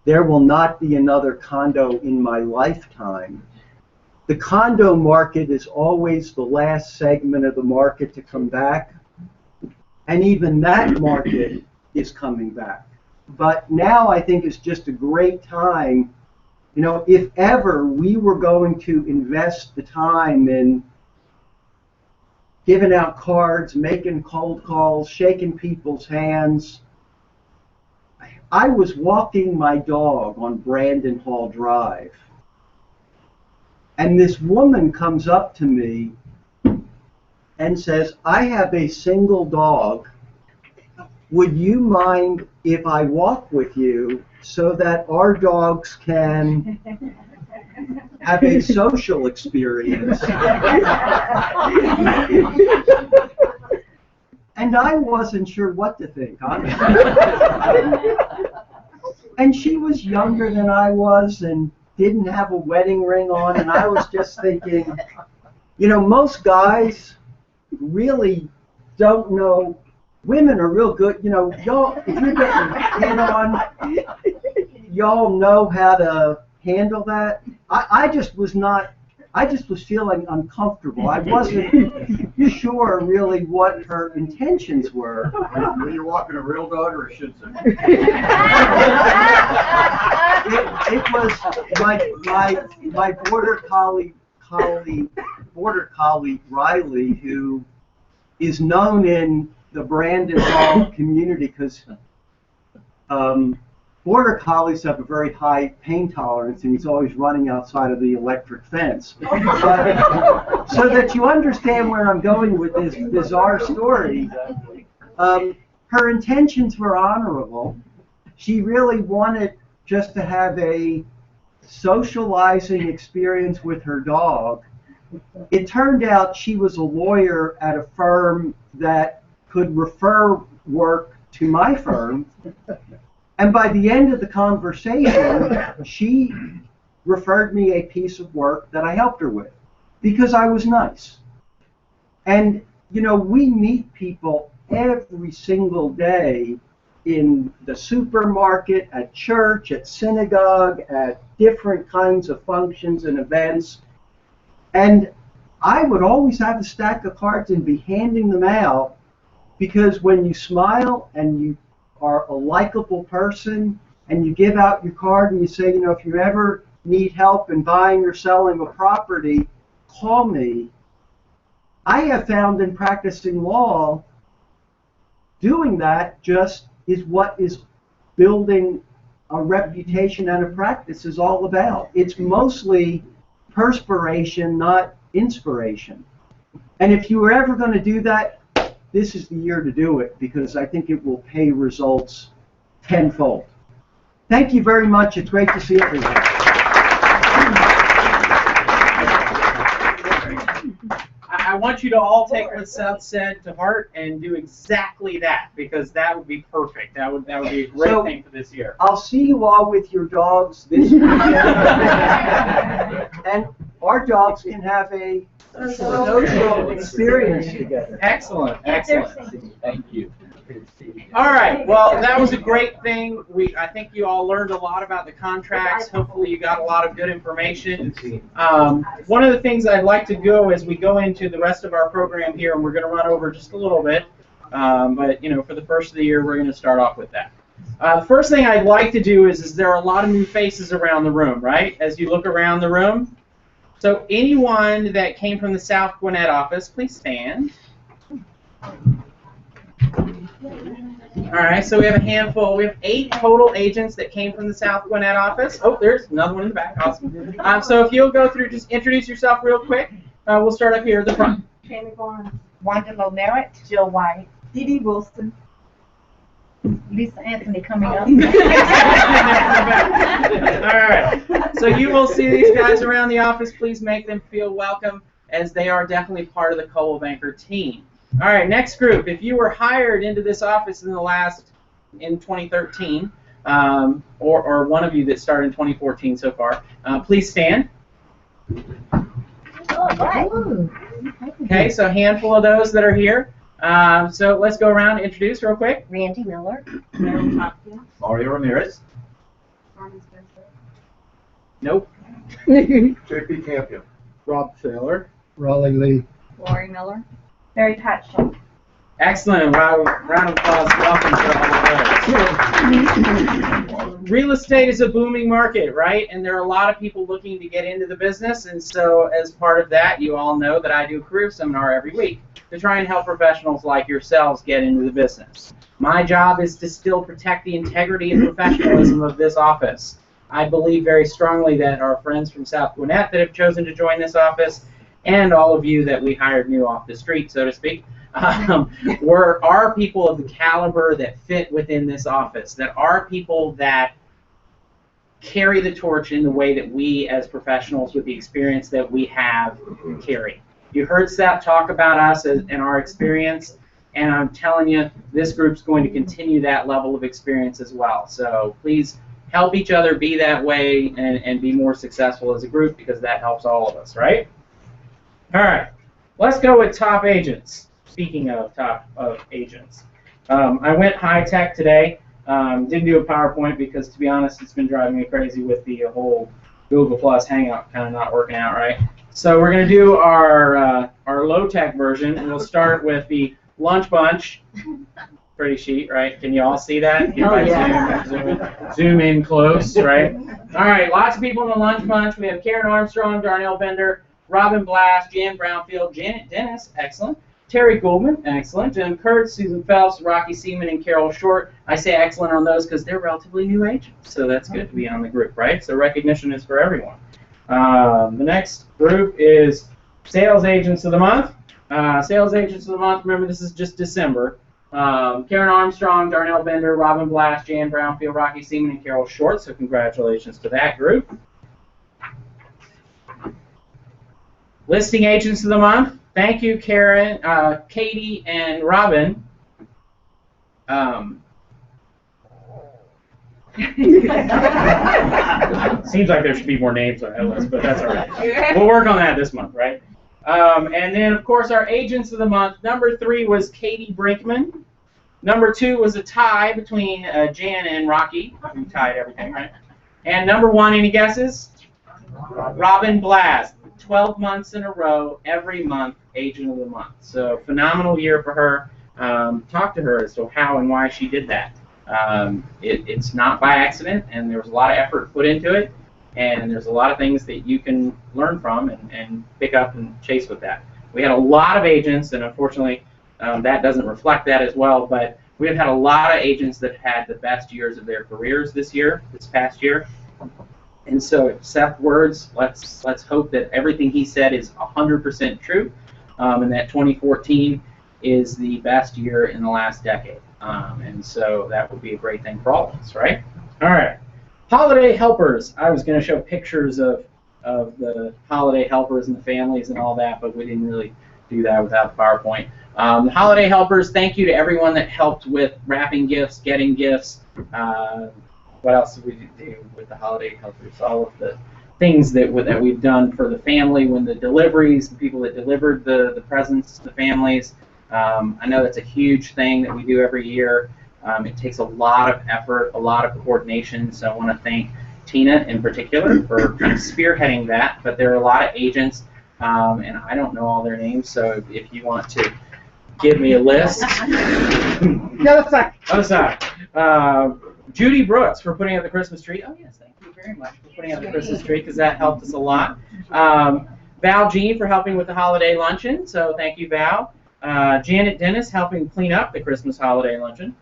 "There will not be another condo in my lifetime." The condo market is always the last segment of the market to come back, and even that market is coming back. But now I think it's just a great time. You know, if ever we were going to invest the time in giving out cards, making cold calls, shaking people's hands. I was walking my dog on Brandon Hall Drive, and this woman comes up to me and says, "I have a single dog. Would you mind if I walk with you so that our dogs can have a social experience?" And I wasn't sure what to think, honestly. And she was younger than I was and didn't have a wedding ring on, and I was just thinking, you know, most guys really don't know. Women are real good, you know, y'all, if you're getting hit on, y'all know how to handle that. I just was feeling uncomfortable. I wasn't sure really what her intentions were. Were you walking a real dog or a Shih Tzu? It was my border collie Riley, who is known in the Brandon Hall community because border collies have a very high pain tolerance, and he's always running outside of the electric fence. But, so that you understand where I'm going with this bizarre story, her intentions were honorable. She really wanted just to have a socializing experience with her dog. It turned out she was a lawyer at a firm that could refer work to my firm. And by the end of the conversation, she referred me a piece of work that I helped her with because I was nice. And, you know, we meet people every single day in the supermarket, at church, at synagogue, at different kinds of functions and events. And I would always have a stack of cards and be handing them out, because when you smile and you are a likable person and you give out your card and you say, you know, if you ever need help in buying or selling a property, call me. I have found in practicing law, doing that just is what is building a reputation and a practice is all about. It's mostly perspiration, not inspiration. And if you were ever going to do that, this is the year to do it, because I think it will pay results tenfold. Thank you very much. It's great to see everyone. I want you to all take what Seth said to heart and do exactly that, because that would be perfect. That would be a great thing for this year. I'll see you all with your dogs this weekend. And our dogs can have a social experience together. Excellent, excellent. Thank you. All right. Well, that was a great thing. I think you all learned a lot about the contracts. Hopefully, you got a lot of good information. One of the things I'd like to go as we go into the rest of our program here, and we're going to run over just a little bit, but for the first of the year, we're going to start off with that. First thing I'd like to do is there are a lot of new faces around the room, right? As you look around the room. So anyone that came from the South Gwinnett office, please stand. All right, so we have a handful. We have 8 total agents that came from the South Gwinnett office. Oh, there's another one in the back. Awesome. So if you'll go through, just introduce yourself real quick. We'll start up here at the front. Tammy Barnes, Wanda Merritt, Jill White, Dee Dee Wilson, Lisa Anthony coming up. All right. So you will see these guys around the office. Please make them feel welcome, as they are definitely part of the Coldwell Banker team. All right, next group. If you were hired into this office in 2013, or one of you that started in 2014 so far, please stand. Okay, so a handful of those that are here. So let's go around and introduce real quick. Randy Miller. Mario Ramirez. Nope. JP Campion. Rob Taylor. Raleigh Lee. Lori Miller. Mary Patchell. Excellent. Round of applause. Welcome to all of those. Real estate is a booming market, right? And there are a lot of people looking to get into the business. And so as part of that, you all know that I do a career seminar every week to try and help professionals like yourselves get into the business. My job is to still protect the integrity and professionalism of this office. I believe very strongly that our friends from South Gwinnett that have chosen to join this office, and all of you that we hired new off the street, so to speak, are people of the caliber that fit within this office, that are people that carry the torch in the way that we as professionals with the experience that we have carry. You heard Seth talk about us and our experience, and I'm telling you, this group's going to continue that level of experience as well. So please help each other be that way and be more successful as a group, because that helps all of us, right? All right, let's go with top agents. Speaking of top agents, I went high tech today. Didn't do a PowerPoint because, to be honest, it's been driving me crazy with the whole Google Plus Hangout kind of not working out right. So we're going to do our low tech version, and we'll start with the Lunch Bunch. Pretty sheet, right? Can you all see that? Oh, yeah. Zoom in close, right? All right, lots of people in the Lunch Bunch. We have Karen Armstrong, Darnell Bender, Robin Blast, Jan Brownfield, Janet Dennis, excellent. Terry Goldman, excellent. Jim Kurtz, Susan Phelps, Rocky Seaman, and Carol Short. I say excellent on those because they're relatively new agents, so that's good to be on the group, right? So recognition is for everyone. The next group is Sales Agents of the Month. Sales Agents of the Month, remember this is just December. Karen Armstrong, Darnell Bender, Robin Blast, Jan Brownfield, Rocky Seaman, and Carol Short, so congratulations to that group. Listing Agents of the Month. Thank you, Karen, Katie, and Robin. Seems like there should be more names on that list, but that's all right. We'll work on that this month, right? And then, of course, our Agents of the Month. Number 3 was Katie Brinkman. Number 2 was a tie between Jan and Rocky, who tied everything, right? And number 1, any guesses? Robin Blast. 12 months in a row, every month, Agent of the Month. So phenomenal year for her. Talk to her as to how and why she did that. It's not by accident, and there was a lot of effort put into it, and there's a lot of things that you can learn from and pick up and chase with that. We had a lot of agents, and unfortunately that doesn't reflect that as well, but we've had a lot of agents that had the best years of their careers this past year. And so, if Seth's words, let's hope that everything he said is 100% true, and that 2014 is the best year in the last decade. And so that would be a great thing for all of us, right? All right. Holiday helpers. I was going to show pictures of the holiday helpers and the families and all that, but we didn't really do that without the PowerPoint. The holiday helpers, thank you to everyone that helped with wrapping gifts, getting gifts. What else did we do with the holiday helpers? All of the things that we've done for the family when the deliveries, the people that delivered the presents to the families. I know that's a huge thing that we do every year. It takes a lot of effort, a lot of coordination, so I want to thank Tina in particular for kind of spearheading that, but there are a lot of agents, and I don't know all their names, so if you want to give me a list. No, sorry. Oh, sorry. Judy Brooks for putting up the Christmas tree. Oh, yes, thank you very much for putting up the Christmas tree, because that helped us a lot. Val Jean for helping with the holiday luncheon, so thank you, Val. Janet Dennis helping clean up the Christmas holiday luncheon.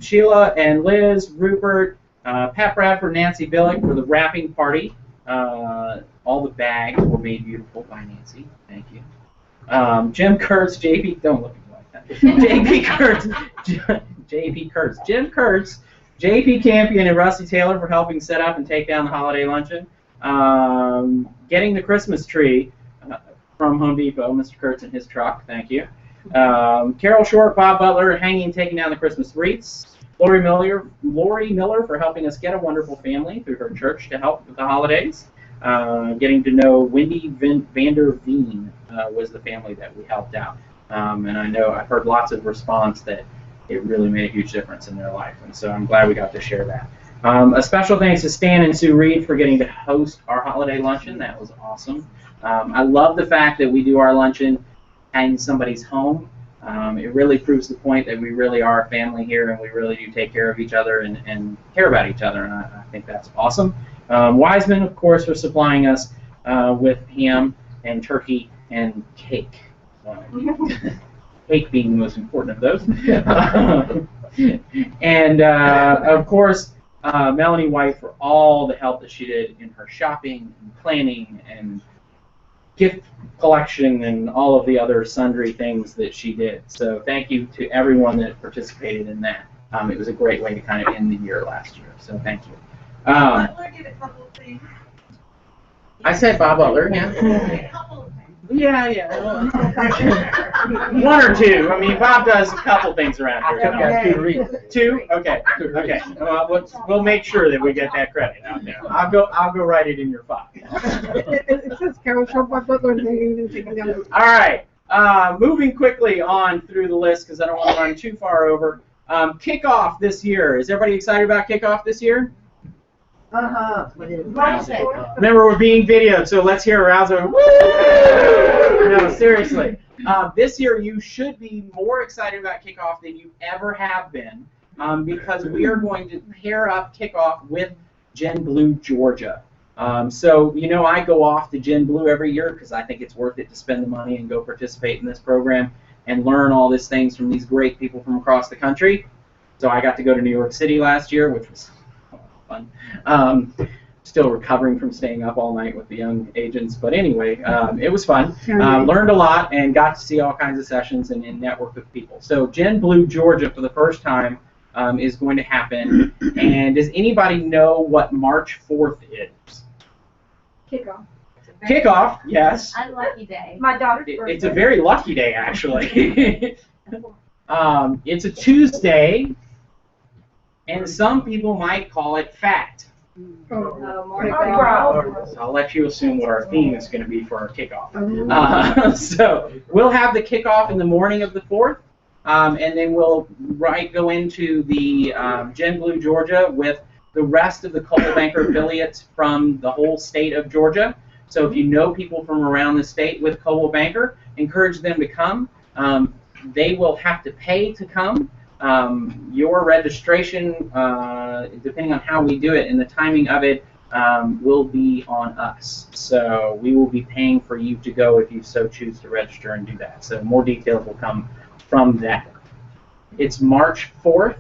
Sheila and Liz, Rupert, Pat Bradford, Nancy Billick for the wrapping party. All the bags were made beautiful by Nancy. Thank you. Jim Kurtz, JP, don't look at me like that. JP Kurtz, JP Kurtz, Jim Kurtz, JP Campion, and Rusty Taylor for helping set up and take down the holiday luncheon. Getting the Christmas tree from Home Depot, Mr. Kurtz in his truck, thank you. Carol Short, Bob Butler, hanging and taking down the Christmas wreaths. Lori Miller for helping us get a wonderful family through her church to help with the holidays. Getting to know Wendy Vander Veen was the family that we helped out. And I know I've heard lots of response that it really made a huge difference in their life. And so I'm glad we got to share that. A special thanks to Stan and Sue Reed for getting to host our holiday luncheon. That was awesome. I love the fact that we do our luncheon in somebody's home. It really proves the point that we really are a family here, and we really do take care of each other and care about each other, and I think that's awesome. Weissman, of course, for supplying us with ham and turkey and cake. Cake being the most important of those. And, of course, Melanie White for all the help that she did in her shopping and planning and gift collection and all of the other sundry things that she did. So thank you to everyone that participated in that. It was a great way to kind of end the year last year. So thank you. I said Bob Butler, yeah. Yeah. One or two. I mean, Bob does a couple things around here. Two? Okay. Okay. Well, we'll make sure that we get that credit out there. I'll go write it in your file. It says Carol Short, Bob Butler, and then taking down. All right. Moving quickly on through the list because I don't want to run too far over. Kickoff this year. Is everybody excited about kickoff this year? Remember, we're being videoed, so let's hear a rouser. Woo! No, seriously. This year, you should be more excited about kickoff than you ever have been, because we are going to pair up kickoff with Gen Blue Georgia. So, you know, I go off to Gen Blue every year because I think it's worth it to spend the money and go participate in this program and learn all these things from these great people from across the country. So I got to go to New York City last year, which was fun. Still recovering from staying up all night with the young agents, but anyway, it was fun. Learned a lot and got to see all kinds of sessions and network with people. So Gen Blue Georgia for the first time is going to happen. And does anybody know what March 4th is? Kickoff. Kickoff, yes. A lucky day. My daughter's birthday. It's a very lucky day, actually. It's a Tuesday, and some people might call it FAT. So I'll let you assume what our theme is going to be for our kickoff. So we'll have the kickoff in the morning of the 4th, and then we'll go into the Gen Blue Georgia with the rest of the Coldwell Banker affiliates from the whole state of Georgia. So if you know people from around the state with Coldwell Banker, encourage them to come. They will have to pay to come. Your registration, depending on how we do it and the timing of it, will be on us. So we will be paying for you to go if you so choose to register and do that. So more details will come from that. It's March 4th.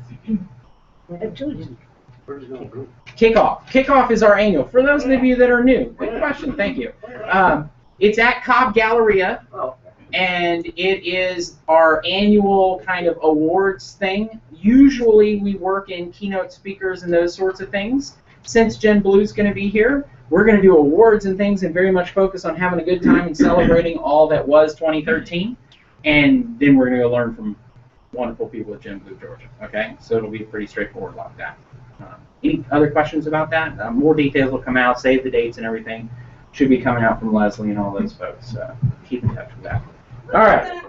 Kickoff. Kickoff is our annual. For those of you that are new, good question, thank you. It's at Cobb Galleria. And it is our annual kind of awards thing. Usually we work in keynote speakers and those sorts of things. Since Gen Blue's going to be here, we're going to do awards and things and very much focus on having a good time and celebrating all that was 2013. And then we're going to go learn from wonderful people at Gen Blue Georgia. Okay? So it'll be pretty straightforward like that. Any other questions about that? More details will come out. Save the dates and everything. Should be coming out from Leslie and all those folks. Keep in touch with that. All right.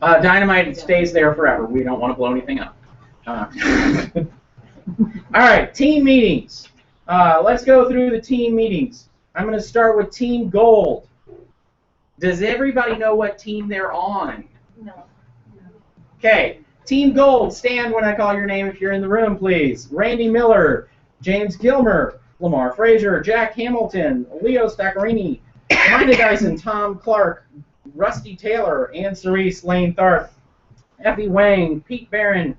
Dynamite stays there forever. We don't want to blow anything up. All right, team meetings. Let's go through the team meetings. I'm going to start with Team Gold. Does everybody know what team they're on? No. Okay, Team Gold, stand when I call your name if you're in the room, please. Randy Miller, James Gilmer, Lamar Frazier, Jack Hamilton, Leo Staccarini, Amanda Dyson, Tom Clark, Rusty Taylor, Ann Cerise, Lane Tharp, Effie Wang, Pete Barron,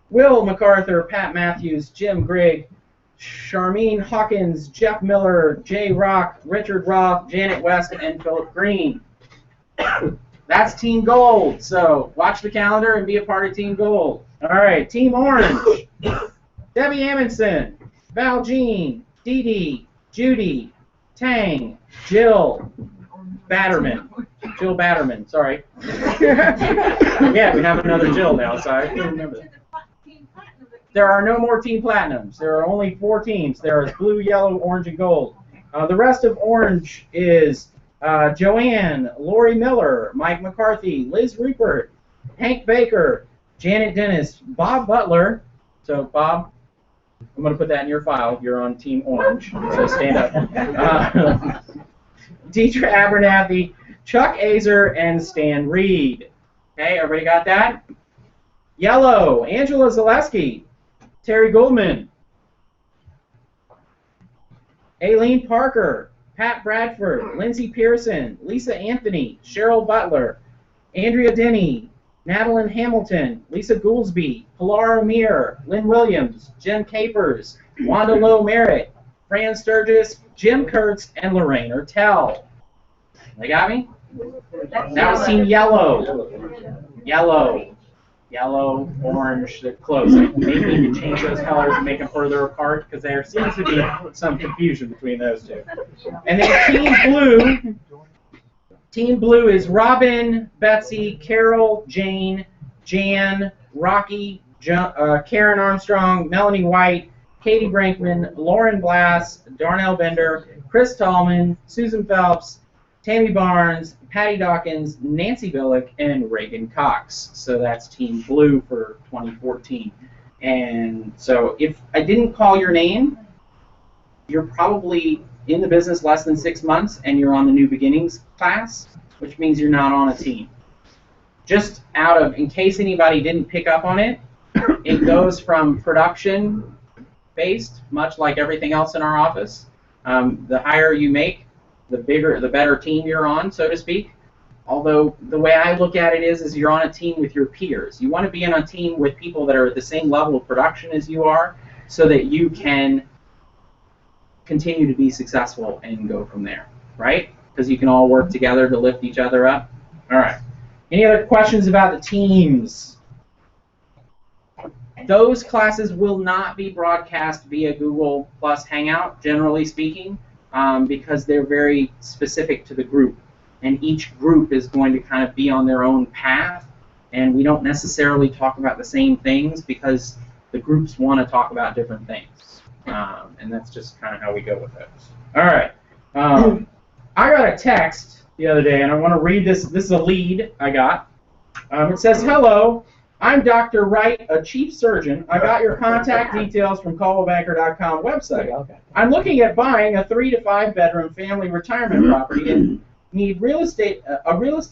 Will MacArthur, Pat Matthews, Jim Grigg, Charmene Hawkins, Jeff Miller, Jay Rock, Richard Roth, Janet West, and Philip Green. That's Team Gold, so watch the calendar and be a part of Team Gold. All right, Team Orange. Debbie Amundsen, Val Jean, Dee Dee, Judy, Tang, Jill Batterman. Jill Batterman, sorry. Yeah, we have another Jill now, so I couldn't remember that. There are no more Team Platinums. There are only 4 teams. There is blue, yellow, orange, and gold. The rest of orange is Joanne, Lori Miller, Mike McCarthy, Liz Rupert, Hank Baker, Janet Dennis, Bob Butler. So, Bob, I'm going to put that in your file. You're on Team Orange, so stand up. Deidre Abernathy, Chuck Azer, and Stan Reed. Okay, everybody got that? Yellow, Angela Zaleski, Terry Goldman, Aileen Parker, Pat Bradford, Lindsay Pearson, Lisa Anthony, Cheryl Butler, Andrea Denny, Madeline Hamilton, Lisa Gouldsby, Pilar Amir, Lynn Williams, Jen Capers, Wanda Lowe Merritt, Fran Sturgis, Jim Kurtz, and Lorraine Ertel. They got me? That was Team Yellow. Yellow. Yellow, orange, they're close. I may need to change those colors and make them further apart because there seems to be some confusion between those two. And then Team Blue. Team Blue is Robin, Betsy, Carol, Jane, Jan, Rocky, Karen Armstrong, Melanie White, Katie Brinkman, Lauren Blass, Darnell Bender, Chris Tallman, Susan Phelps, Tammy Barnes, Patty Dawkins, Nancy Billick, and Reagan Cox. So that's Team Blue for 2014. And so if I didn't call your name, you're probably in the business less than 6 months and you're on the New Beginnings class, which means you're not on a team. Just out of, in case anybody didn't pick up on it, it goes from production-based, much like everything else in our office. The higher you make, the bigger, the better team you're on, so to speak. Although the way I look at it is you're on a team with your peers. You want to be on a team with people that are at the same level of production as you are, so that you can continue to be successful and go from there, right? Because you can all work together to lift each other up. All right. Any other questions about the teams? Those classes will not be broadcast via Google Plus Hangout, generally speaking. Because they're very specific to the group. And each group is going to kind of be on their own path, and we don't necessarily talk about the same things because the groups want to talk about different things. And that's just kind of how we go with those. All right. I got a text the other day, and I want to read this. This is a lead I got. It says, "Hello. I'm Dr. Wright, a chief surgeon. I got your contact details from coldwellbanker.com website. I'm looking at buying a 3 to 5 bedroom family retirement property and need a real estate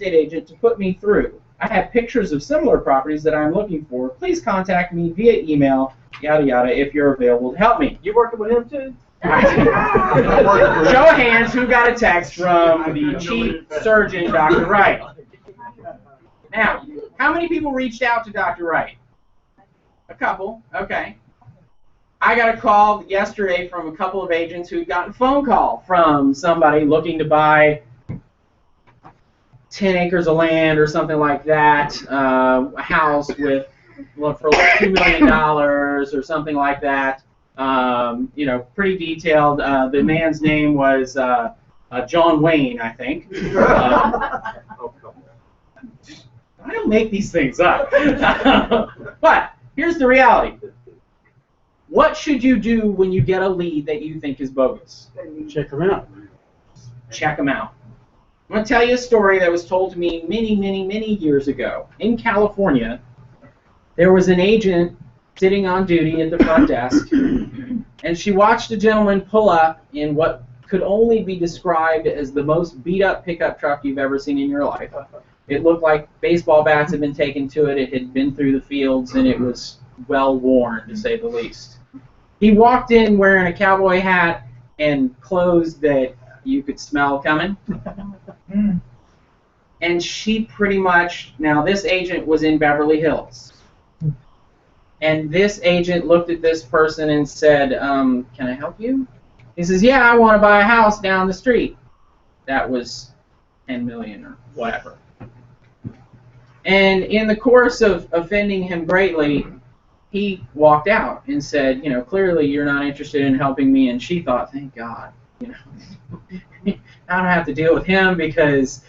agent to put me through. I have pictures of similar properties that I'm looking for. Please contact me via email, yada yada, if you're available to help me." You working with him too? Show of hands who got a text from the chief surgeon, Dr. Wright. Now, how many people reached out to Dr. Wright? A couple, okay. I got a call yesterday from a couple of agents who got a phone call from somebody looking to buy 10 acres of land or something like that, a house with, for like $2 million or something like that. You know, pretty detailed. The man's name was John Wayne, I think. I don't make these things up. But here's the reality. What should you do when you get a lead that you think is bogus? Check them out. Check them out. I'm going to tell you a story that was told to me many, many, many years ago. In California, there was an agent sitting on duty at the front desk, and she watched a gentleman pull up in what could only be described as the most beat-up pickup truck you've ever seen in your life. It looked like baseball bats had been taken to it, it had been through the fields, and it was well worn, to say the least. He walked in wearing a cowboy hat and clothes that you could smell coming. And she pretty much, now this agent was in Beverly Hills. And this agent looked at this person and said, can I help you? He says, yeah, I want to buy a house down the street. That was 10 million or whatever. And in the course of offending him greatly, he walked out and said, you know, clearly you're not interested in helping me. And she thought, thank God, you know, I don't have to deal with him because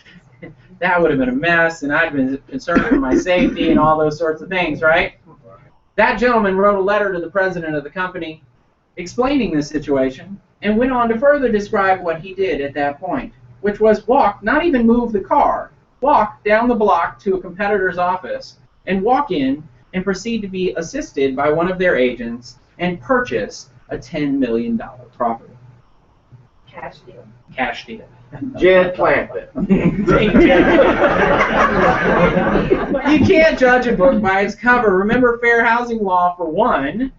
that would have been a mess and I'd been concerned for my safety and all those sorts of things, right? That gentleman wrote a letter to the president of the company explaining this situation and went on to further describe what he did at that point, which was walk, not even move the car, walk down the block to a competitor's office and walk in and proceed to be assisted by one of their agents and purchase a $10 million property. Cash deal. Cash deal. Jed planted. You can't judge a book by its cover. Remember fair housing law for one.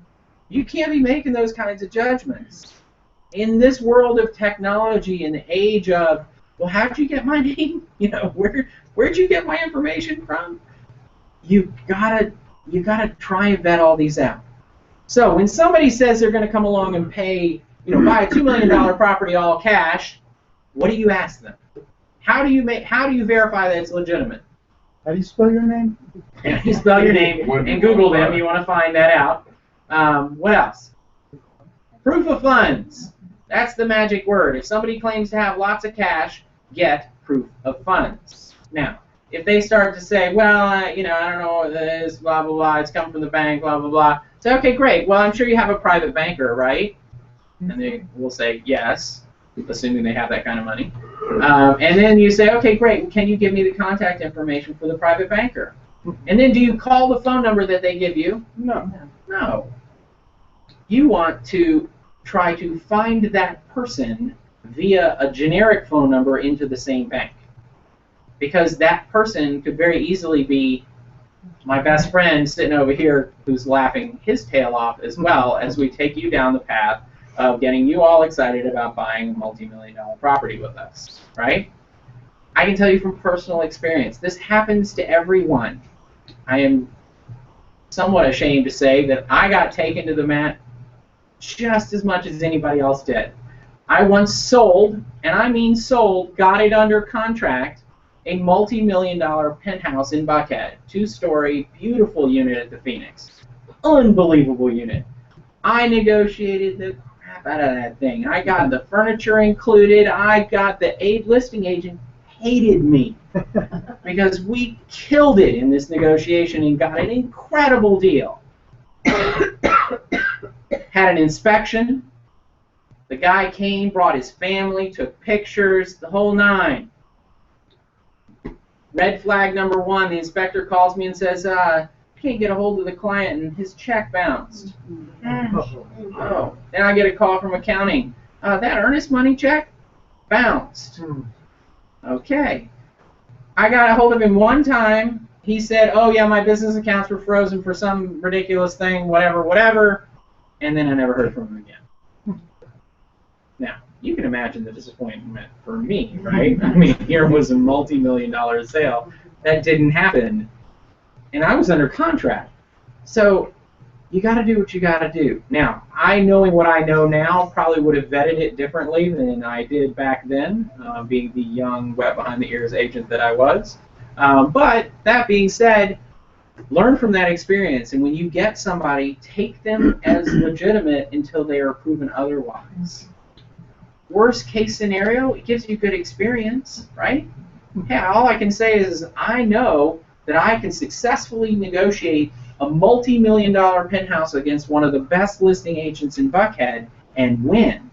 You can't be making those kinds of judgments. In this world of technology and the age of, well, how'd you get my name? You know, where'd you get my information from? You gotta try and vet all these out. So when somebody says they're going to come along and pay, you know, buy a $2 million property all cash, what do you ask them? How do you verify that it's legitimate? How do you spell your name? Yeah, you spell your name and Google them. You want to find that out. What else? Proof of funds. That's the magic word. If somebody claims to have lots of cash, get proof of funds. Now, if they start to say, well, you know, I don't know what it is, blah, blah, blah, it's come from the bank, blah, blah, blah, say, okay, great. Well, I'm sure you have a private banker, right? And they will say yes, assuming they have that kind of money. And then you say, okay, great. Can you give me the contact information for the private banker? And then do you call the phone number that they give you? No. No. You want to try to find that person via a generic phone number into the same bank. Because that person could very easily be my best friend sitting over here who's laughing his tail off as well as we take you down the path of getting you all excited about buying a multi-million-dollar property with us, right? I can tell you from personal experience, this happens to everyone. I am somewhat ashamed to say that I got taken to the mat just as much as anybody else did. I once sold, and I mean sold, got it under contract, a multi-million-dollar penthouse in Buckhead, 2-story, beautiful unit at the Phoenix. Unbelievable unit. I negotiated the crap out of that thing. I got the furniture included. I got the listing agent hated me because we killed it in this negotiation and got an incredible deal. Had an inspection. The guy came, brought his family, took pictures, the whole nine. Red flag number one, the inspector calls me and says, can't get a hold of the client and his check bounced. Oh. Then I get a call from accounting. That earnest money check bounced. Okay. I got a hold of him one time. He said, oh yeah, my business accounts were frozen for some ridiculous thing, whatever, whatever. And then I never heard from him again. Now, you can imagine the disappointment for me, right? I mean, here was a multi-million-dollar sale that didn't happen, and I was under contract. So you got to do what you got to do. Now, I, knowing what I know now, probably would have vetted it differently than I did back then, being the young, wet-behind-the-ears agent that I was. But that being said, learn from that experience, and when you get somebody, take them as legitimate until they are proven otherwise. Worst case scenario, it gives you good experience, right? Yeah, all I can say is I know that I can successfully negotiate a multi-million-dollar penthouse against one of the best listing agents in Buckhead and win.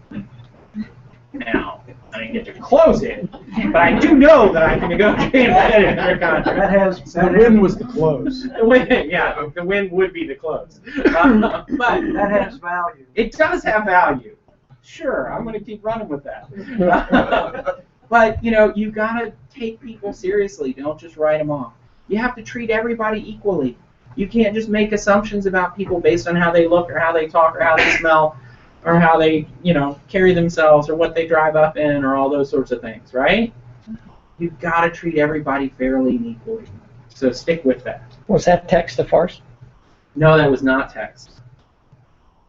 Now, I didn't get to close it, but I do know that I can negotiate another contract. The win was the close. The win, yeah, the win would be the close. But That has value. it does have value. Sure, I'm going to keep running with that. But, you got to take people seriously. Don't just write them off. You have to treat everybody equally. You can't just make assumptions about people based on how they look or how they talk or how they smell or how they, carry themselves or what they drive up in or all those sorts of things, right? You've got to treat everybody fairly and equally. So stick with that. Was that text a farce? No, that was not text.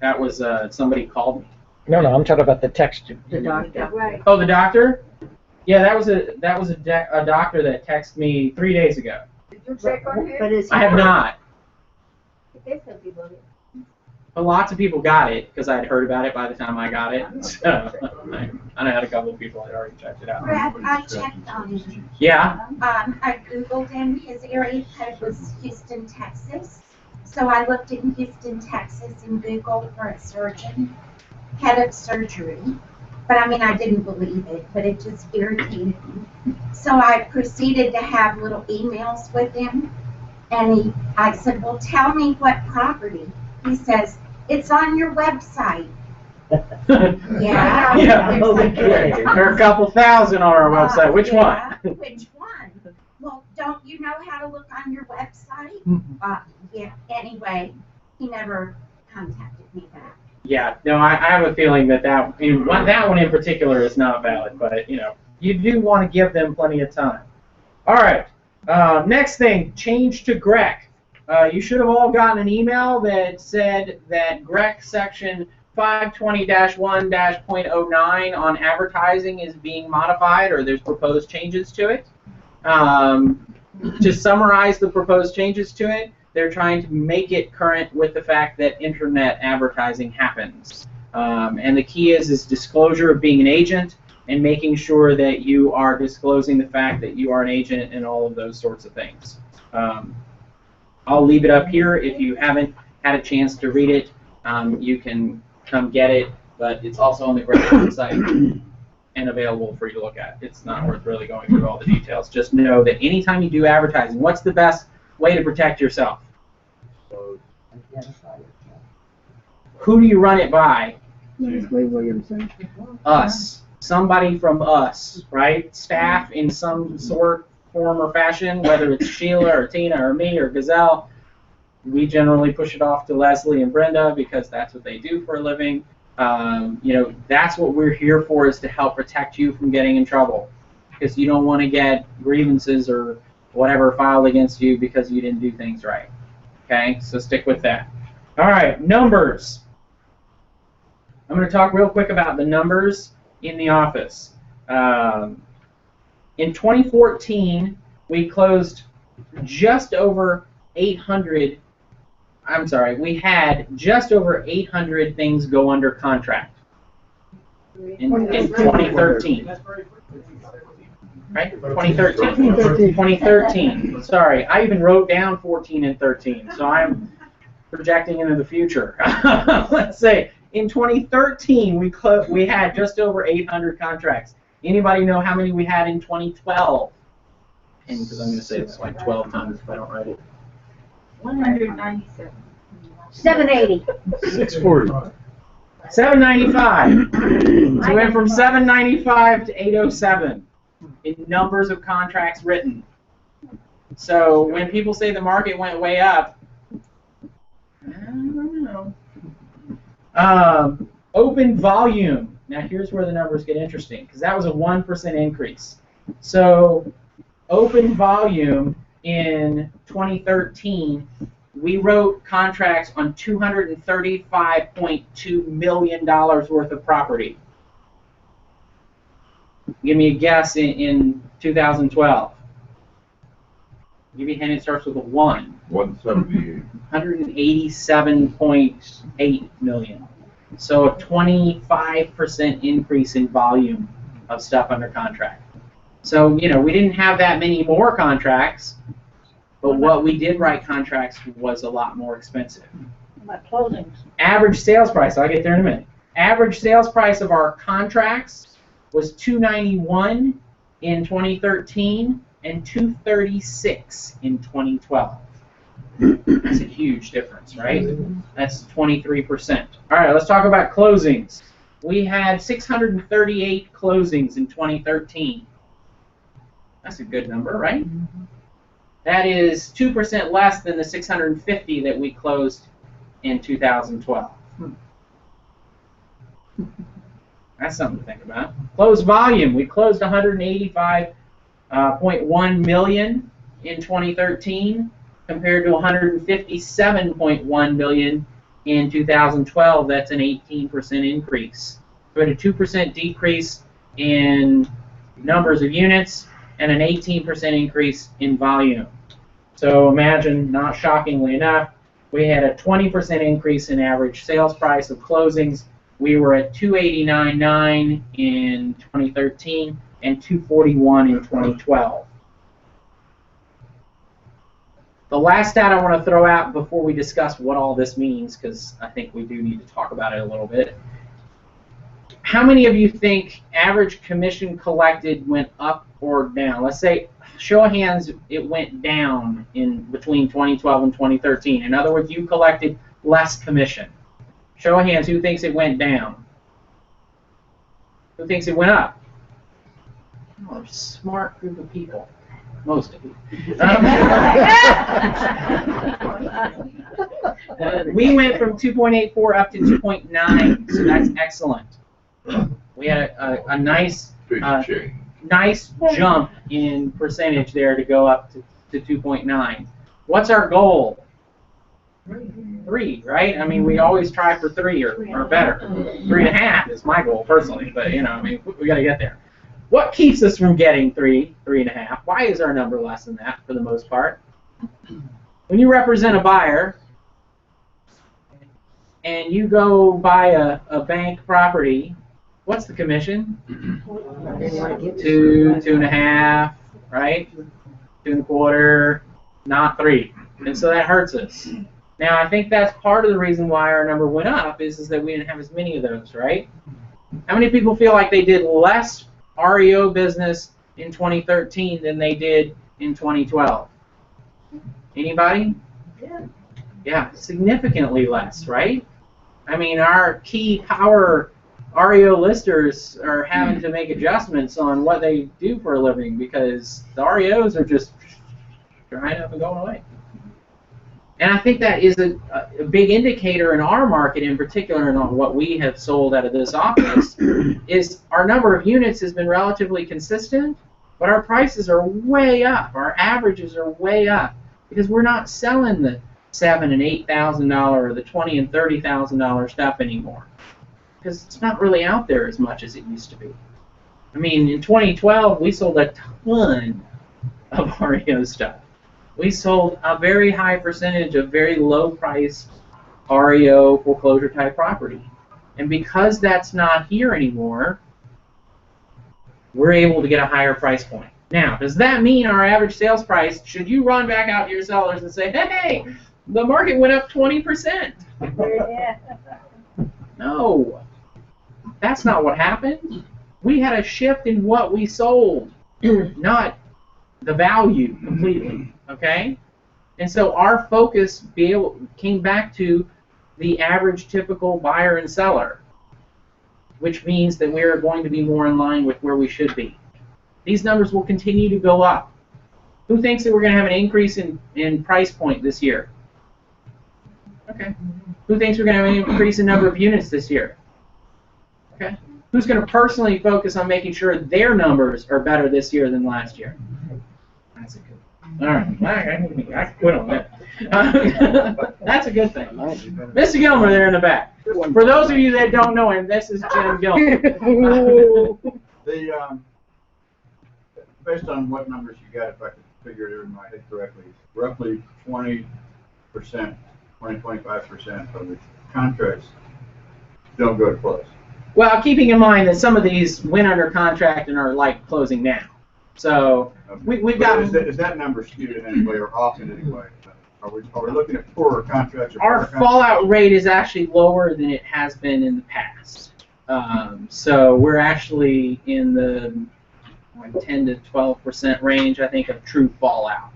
That was somebody called me. No, I'm talking about the text. The doctor. Right. Oh, the doctor? Yeah, that was a doctor that texted me 3 days ago. Did you check on him? But is I have not. There's some people that- But lots of people got it because I had heard about it by the time I got it. So I had a couple of people that already checked it out. Brad, I checked on him. Yeah. I Googled him. His area code was Houston, Texas. So I looked in Houston, Texas in Google for a surgeon, head of surgery. But I didn't believe it, but it just irritated me. So I proceeded to have little emails with him. And I said, well, tell me what property. He says, it's on your website. Yeah. There are a couple thousand on our website. Which one? Which one? Well, don't you know how to look on your website? Yeah. Anyway, he never contacted me back. Yeah. No, I have a feeling that one in particular is not valid, but you do want to give them plenty of time. All right. Next thing, change to GREC. You should have all gotten an email that said that GREC section 520-1-.09 on advertising is being modified, or there's proposed changes to it. To summarize the proposed changes to it, they're trying to make it current with the fact that internet advertising happens. And the key is disclosure of being an agent and making sure that you are disclosing the fact that you are an agent and all of those sorts of things. I'll leave it up here. If you haven't had a chance to read it, you can come get it, but it's also on the GREC website and available for you to look at. It's not worth really going through all the details. Just know that anytime you do advertising, what's the best way to protect yourself? Who do you run it by? Williamson. Us. Somebody from us, right? Staff in some sort, form, or fashion, whether it's Sheila or Tina or me or Gazelle. We generally push it off to Leslie and Brenda because that's what they do for a living. That's what we're here for, is to help protect you from getting in trouble, because you don't want to get grievances or whatever filed against you because you didn't do things right. Okay, so stick with that. All right, numbers. I'm going to talk real quick about the numbers in the office. In 2014, we closed just over 800. I'm sorry, we had just over 800 things go under contract in 2013. Right? 2013. Sorry, I even wrote down 14 and 13, so I'm projecting into the future. Let's say in 2013 we had just over 800 contracts. Anybody know how many we had in 2012? And because I'm going to say it's like 12 times if I don't write it. 197. 780. 640. 795. So we went from 795 to 807 in numbers of contracts written. So when people say the market went way up, I don't know. Open volume. Now here's where the numbers get interesting, because that was a 1% increase. So open volume in 2013, we wrote contracts on $235.2 million worth of property. Give me a guess in 2012. I'll give you a hint, it starts with a 1. 178. 187.8 million. So a 25% increase in volume of stuff under contract. So, we didn't have that many more contracts, but what we did write contracts was a lot more expensive. About closings. Average sales price, I'll get there in a minute. Average sales price of our contracts was 291 in 2013 and 236 in 2012. That's a huge difference, right? That's 23%. All right, let's talk about closings. We had 638 closings in 2013. That's a good number, right? That is 2% less than the 650 that we closed in 2012. That's something to think about. Closed volume. We closed 185.1 million in 2013 compared to 157.1 million in 2012. That's an 18% increase. We had a 2% decrease in numbers of units and an 18% increase in volume. So imagine, not shockingly enough, we had a 20% increase in average sales price of closings. We were at $289.9 in 2013 and $241 in 2012. The last stat I want to throw out before we discuss what all this means, because I think we do need to talk about it a little bit. How many of you think average commission collected went up or down? Let's say, show of hands, it went down in between 2012 and 2013. In other words, you collected less commission. Show of hands, who thinks it went down? Who thinks it went up? Oh, a smart group of people. Most of you. We went from 2.84 up to 2.9, so that's excellent. We had a nice jump in percentage there to go up to 2.9. What's our goal? 3, right? I mean, we always try for 3 or better. 3.5 is my goal personally, but you know, I mean, we got to get there. What keeps us from getting 3, 3.5? Why is our number less than that for the most part? When you represent a buyer and you go buy a bank property, what's the commission? 2, 2.5, right? 2.25, not 3. And so that hurts us. Now, I think that's part of the reason why our number went up is that we didn't have as many of those, right? How many people feel like they did less REO business in 2013 than they did in 2012? Anybody? Yeah, significantly less, right? I mean, our key power REO listers are having to make adjustments on what they do for a living because the REOs are just drying up and going away. And I think that is a big indicator in our market, in particular, and on what we have sold out of this office, is our number of units has been relatively consistent, but our prices are way up. Our averages are way up because we're not selling the $7,000 and $8,000 or the $20,000 and $30,000 stuff anymore because it's not really out there as much as it used to be. I mean, in 2012, we sold a ton of REO stuff. We sold a very high percentage of very low-priced REO foreclosure-type property. And because that's not here anymore, we're able to get a higher price point. Now, does that mean our average sales price, should you run back out to your sellers and say, hey, the market went up 20%? No. That's not what happened. We had a shift in what we sold, not the value completely. Okay? And so our focus came back to the average typical buyer and seller, which means that we're going to be more in line with where we should be. These numbers will continue to go up. Who thinks that we're going to have an increase in price point this year? Okay. Who thinks we're going to have an increase in number of units this year? Okay. Who's going to personally focus on making sure their numbers are better this year than last year? That's a good. All right, I quit on that. That's a good thing. Mr. Gilmer there in the back. For those of you that don't know him, this is Jim Gilmer. Based on what numbers you got, if I could figure it in my head correctly, roughly 20%, 25% of the contracts don't go to close. Well, keeping in mind that some of these went under contract and are like closing now. So we've got. Is that number skewed in any way or off in any way? Are we looking at poorer contracts? Our fallout rate is actually lower than it has been in the past. So we're actually in the 10 to 12% range, I think, of true fallout.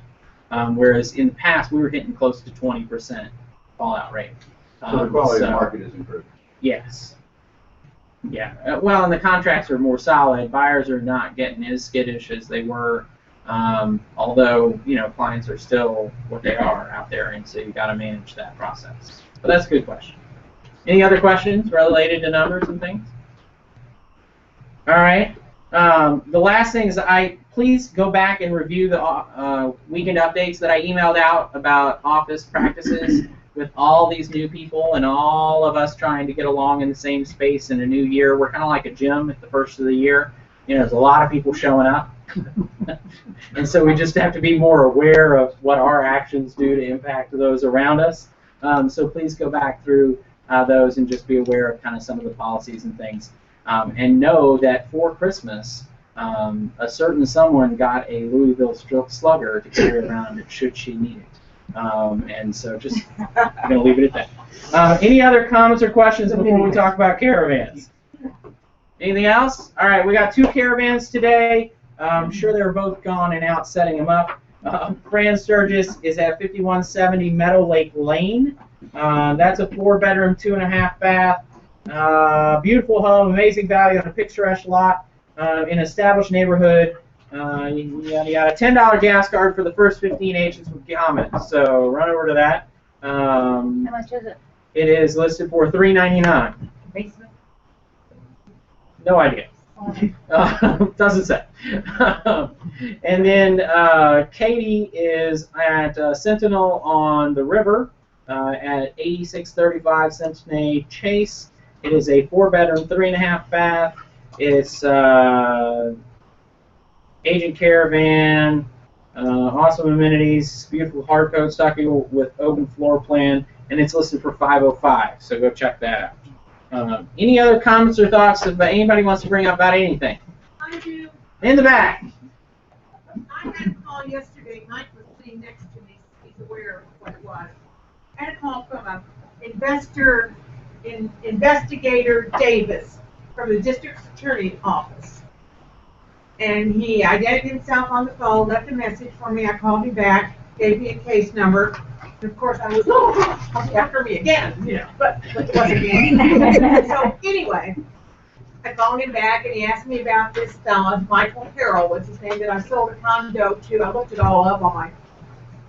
Whereas in the past, we were hitting close to 20% fallout rate. So the quality of the market is improving. Yes. Yeah. Well, and the contracts are more solid. Buyers are not getting as skittish as they were. Although, clients are still what they are out there, and so you got to manage that process. But that's a good question. Any other questions related to numbers and things? All right. The last thing is please go back and review the weekend updates that I emailed out about office practices with all these new people and all of us trying to get along in the same space in a new year. We're kind of like a gym at the first of the year. There's a lot of people showing up. And so we just have to be more aware of what our actions do to impact those around us. So please go back through those and just be aware of kind of some of the policies and things. And know that for Christmas, a certain someone got a Louisville Slugger to carry around should she need it. And so just, I'm going to leave it at that. Any other comments or questions before we talk about caravans? Anything else? All right, we got 2 caravans today. I'm sure they're both gone and out setting them up. Fran Sturgis is at 5170 Meadow Lake Lane. That's a 4-bedroom, 2.5 bath. Beautiful home, amazing value on a picturesque lot in an established neighborhood. You got a $10 gas card for the first 15 agents with comments. So run over to that. How much is it? It is listed for $399. Basement? No idea. Doesn't say. And then Katie is at Sentinel on the River at 8635 Centenay Chase. It is a 4-bedroom, 3.5 bath. It's agent caravan, awesome amenities, beautiful hardcoat stucco with open floor plan, and it's listed for $505. So go check that out. Any other comments or thoughts that anybody wants to bring up about anything? I do. In the back. I had a call yesterday. Mike was sitting next to me. He's aware of what it was. I had a call from an investigator Davis from the district attorney's office. And he identified himself on the phone, left a message for me. I called him back, gave me a case number. And of course, I was, after me again, but it wasn't me. So anyway, I called him back and he asked me about this fellow, Michael Carroll was his name, that I sold a condo to. I looked it all up on my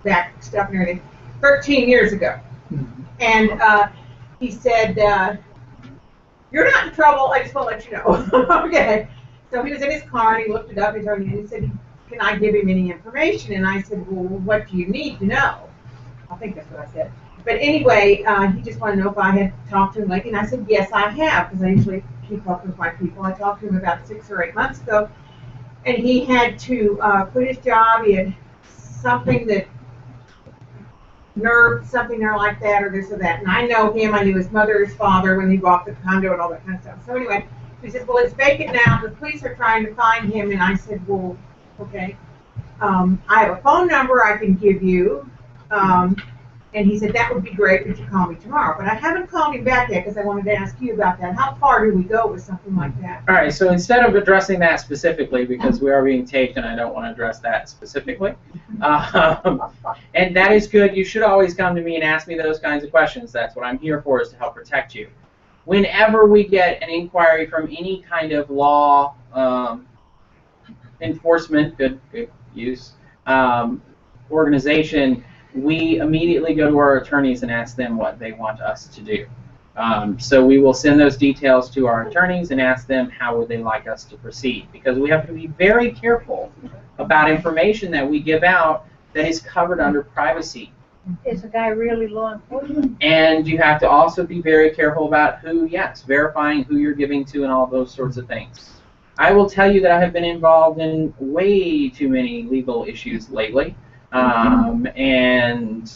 back stuff and everything, 13 years ago. And he said, you're not in trouble, I just want to let you know. Okay. So he was in his car and he looked it up and he said, can I give him any information? And I said, well, what do you need to know? I think that's what I said. But anyway, he just wanted to know if I had talked to him lately. And I said, yes, I have, because I usually keep up with my people. I talked to him about 6 or 8 months ago. And he had to quit his job. He had something that something there like that, or this or that. And I know him. I knew his mother, his father, when he bought the condo and all that kind of stuff. So anyway, he said, well, it's vacant now. The police are trying to find him. And I said, well, okay. I have a phone number I can give you. And he said, that would be great, would you call me tomorrow? But I haven't called him back yet because I wanted to ask you about that. How far do we go with something like that? All right, so instead of addressing that specifically, because we are being taped and I don't want to address that specifically, and that is good. You should always come to me and ask me those kinds of questions. That's what I'm here for, is to help protect you. Whenever we get an inquiry from any kind of law enforcement, good use, organization, we immediately go to our attorneys and ask them what they want us to do. So we will send those details to our attorneys and ask them how would they like us to proceed, because we have to be very careful about information that we give out that is covered under privacy. Is the guy really law enforcement? And you have to also be very careful about verifying who you're giving to and all those sorts of things. I will tell you that I have been involved in way too many legal issues lately. And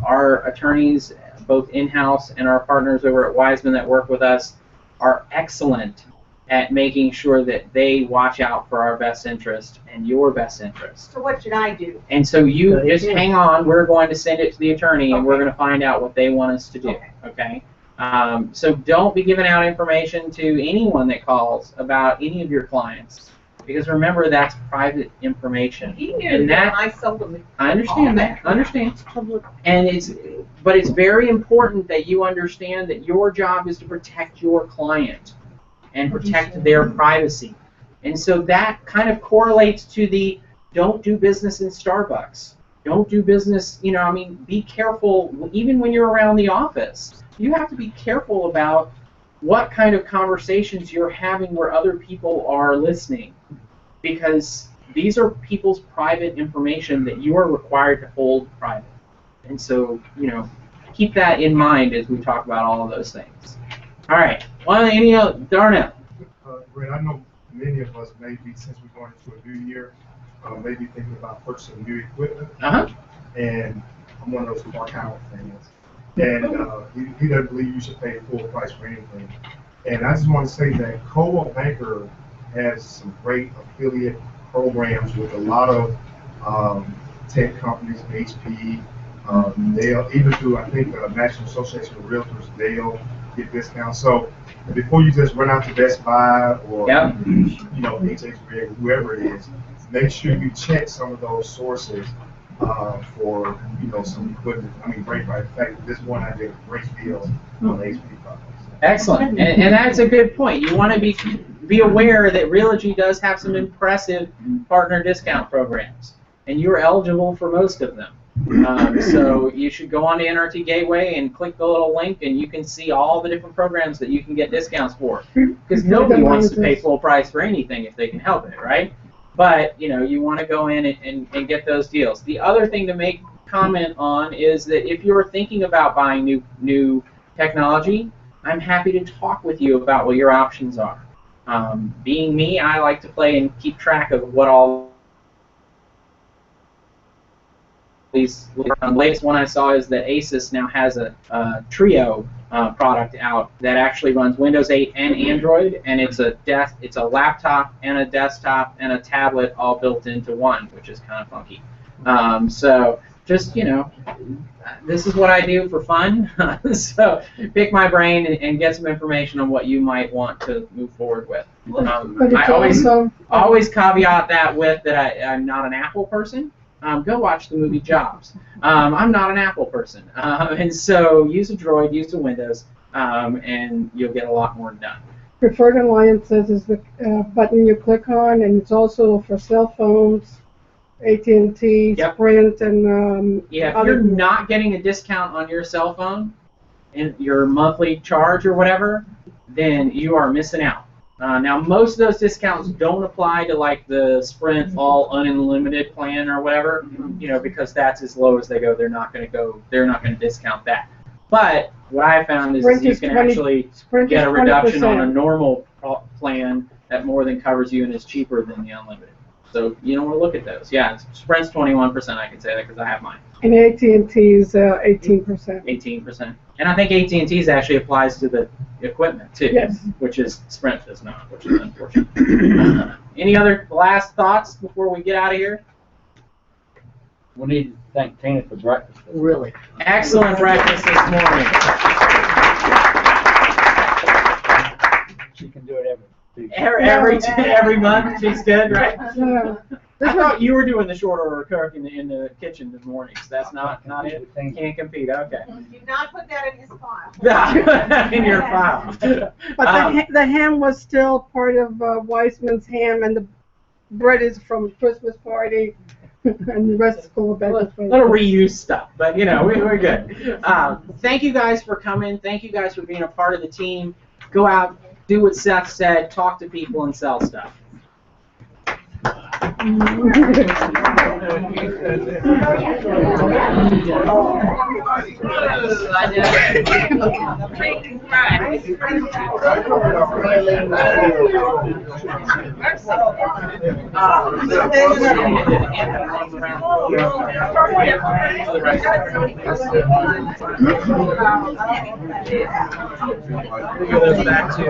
our attorneys, both in-house and our partners over at Weissman that work with us, are excellent at making sure that they watch out for our best interest and your best interest. So what should I do? And so you just hang on. We're going to send it to the attorney, and we're going to find out what they want us to do. Okay? So don't be giving out information to anyone that calls about any of your clients, because remember, that's private information. And that, I understand that. I understand. And but it's very important that you understand that your job is to protect your client and protect their privacy. And so that kind of correlates to the don't do business in Starbucks. Don't do business, be careful, even when you're around the office. You have to be careful about what kind of conversations you're having where other people are listening, because these are people's private information that you are required to hold private. And so, keep that in mind as we talk about all of those things. All right. Well, Darnell. Brett, I know many of us maybe, since we're going into a new year, maybe thinking about purchasing new equipment. And I'm one of those car count fans. And he doesn't believe you should pay full price for anything. And I just want to say that Coldwell Banker has some great affiliate programs with a lot of tech companies, HP, they'll, even through, I think, the National Association of Realtors, they'll get discounts. So before you just run out to Best Buy or, HHB, whoever it is, make sure you check some of those sources for, some equipment. Great price. In fact, this one I did a great deal on HP products. Excellent, and that's a good point. You want to be aware that Realogy does have some impressive partner discount programs, and you're eligible for most of them. So you should go on to NRT Gateway and click the little link, and you can see all the different programs that you can get discounts for. Because nobody wants to pay full price for anything if they can help it, right? But you want to go in and get those deals. The other thing to make comment on is that if you're thinking about buying new technology, I'm happy to talk with you about what your options are. Being me, I like to play and keep track of what all these. The latest one I saw is that Asus now has a Trio product out that actually runs Windows 8 and Android, and it's a laptop and a desktop and a tablet all built into one, which is kind of funky. So just this is what I do for fun. So pick my brain and get some information on what you might want to move forward with. I always caveat that with that I'm not an Apple person. Go watch the movie Jobs. I'm not an Apple person, and so use a Droid, use a Windows, and you'll get a lot more done. Preferred Alliances is the button you click on, and it's also for cell phones, AT&T, Sprint, and if you're not getting a discount on your cell phone and your monthly charge or whatever, then you are missing out. Now, most of those discounts don't apply to like the Sprint all unlimited plan or whatever, because that's as low as they go. They're not going to discount that. But what I found is you can actually get a reduction on a normal plan that more than covers you and is cheaper than the unlimited. So you want to look at those. Yeah, Sprint's 21%. I can say that because I have mine. And AT&T's 18%. 18%. And I think AT&T's actually applies to the equipment too. Yes. Which is Sprint does not, which is unfortunate. Any other last thoughts before we get out of here? We need to thank Tina for breakfast. Really. Excellent breakfast this morning. She can do it every month. She's good, right? Yeah. I thought you were doing the short order cooking in the kitchen this morning. So that's not it. Can't compete. Okay. Do not put that in his file. In your file. But the ham was still part of Weissman's ham, and the bread is from Christmas party, and the rest is going back. Little reuse stuff, but we're good. Thank you guys for coming. Thank you guys for being a part of the team. Go out, do what Seth said, talk to people, and sell stuff. Back to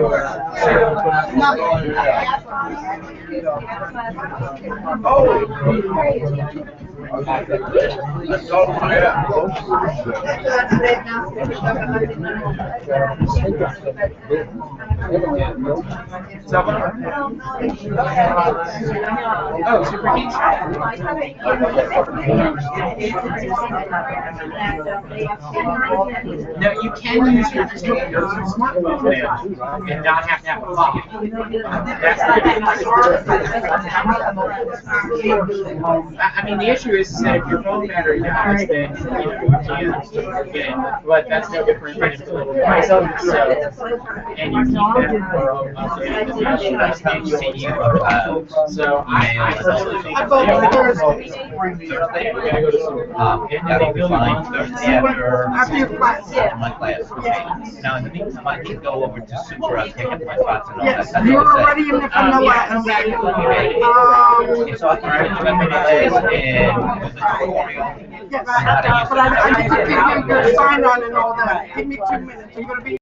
Oh! Oh, superheat. No, you can use your smartphone now and not have to have a clock. That's I mean, the issue is that if your phone battery dies, then you can't get it. But that's no different than if it's a little device. So, and you keep that for and you see so I personally think I vote Thursday. Thursday, we're gonna go to school. That'll be fine. Thursday After your class. after my class. Okay. Now, in the meantime, I can go over to Super, I'll pick up my spots and all that. Yes, you're already in the from the last. So I can put them in the list and do the tutorial. Yes, but I need to give you your sign on and all that. Give me 2 minutes. Are you gonna be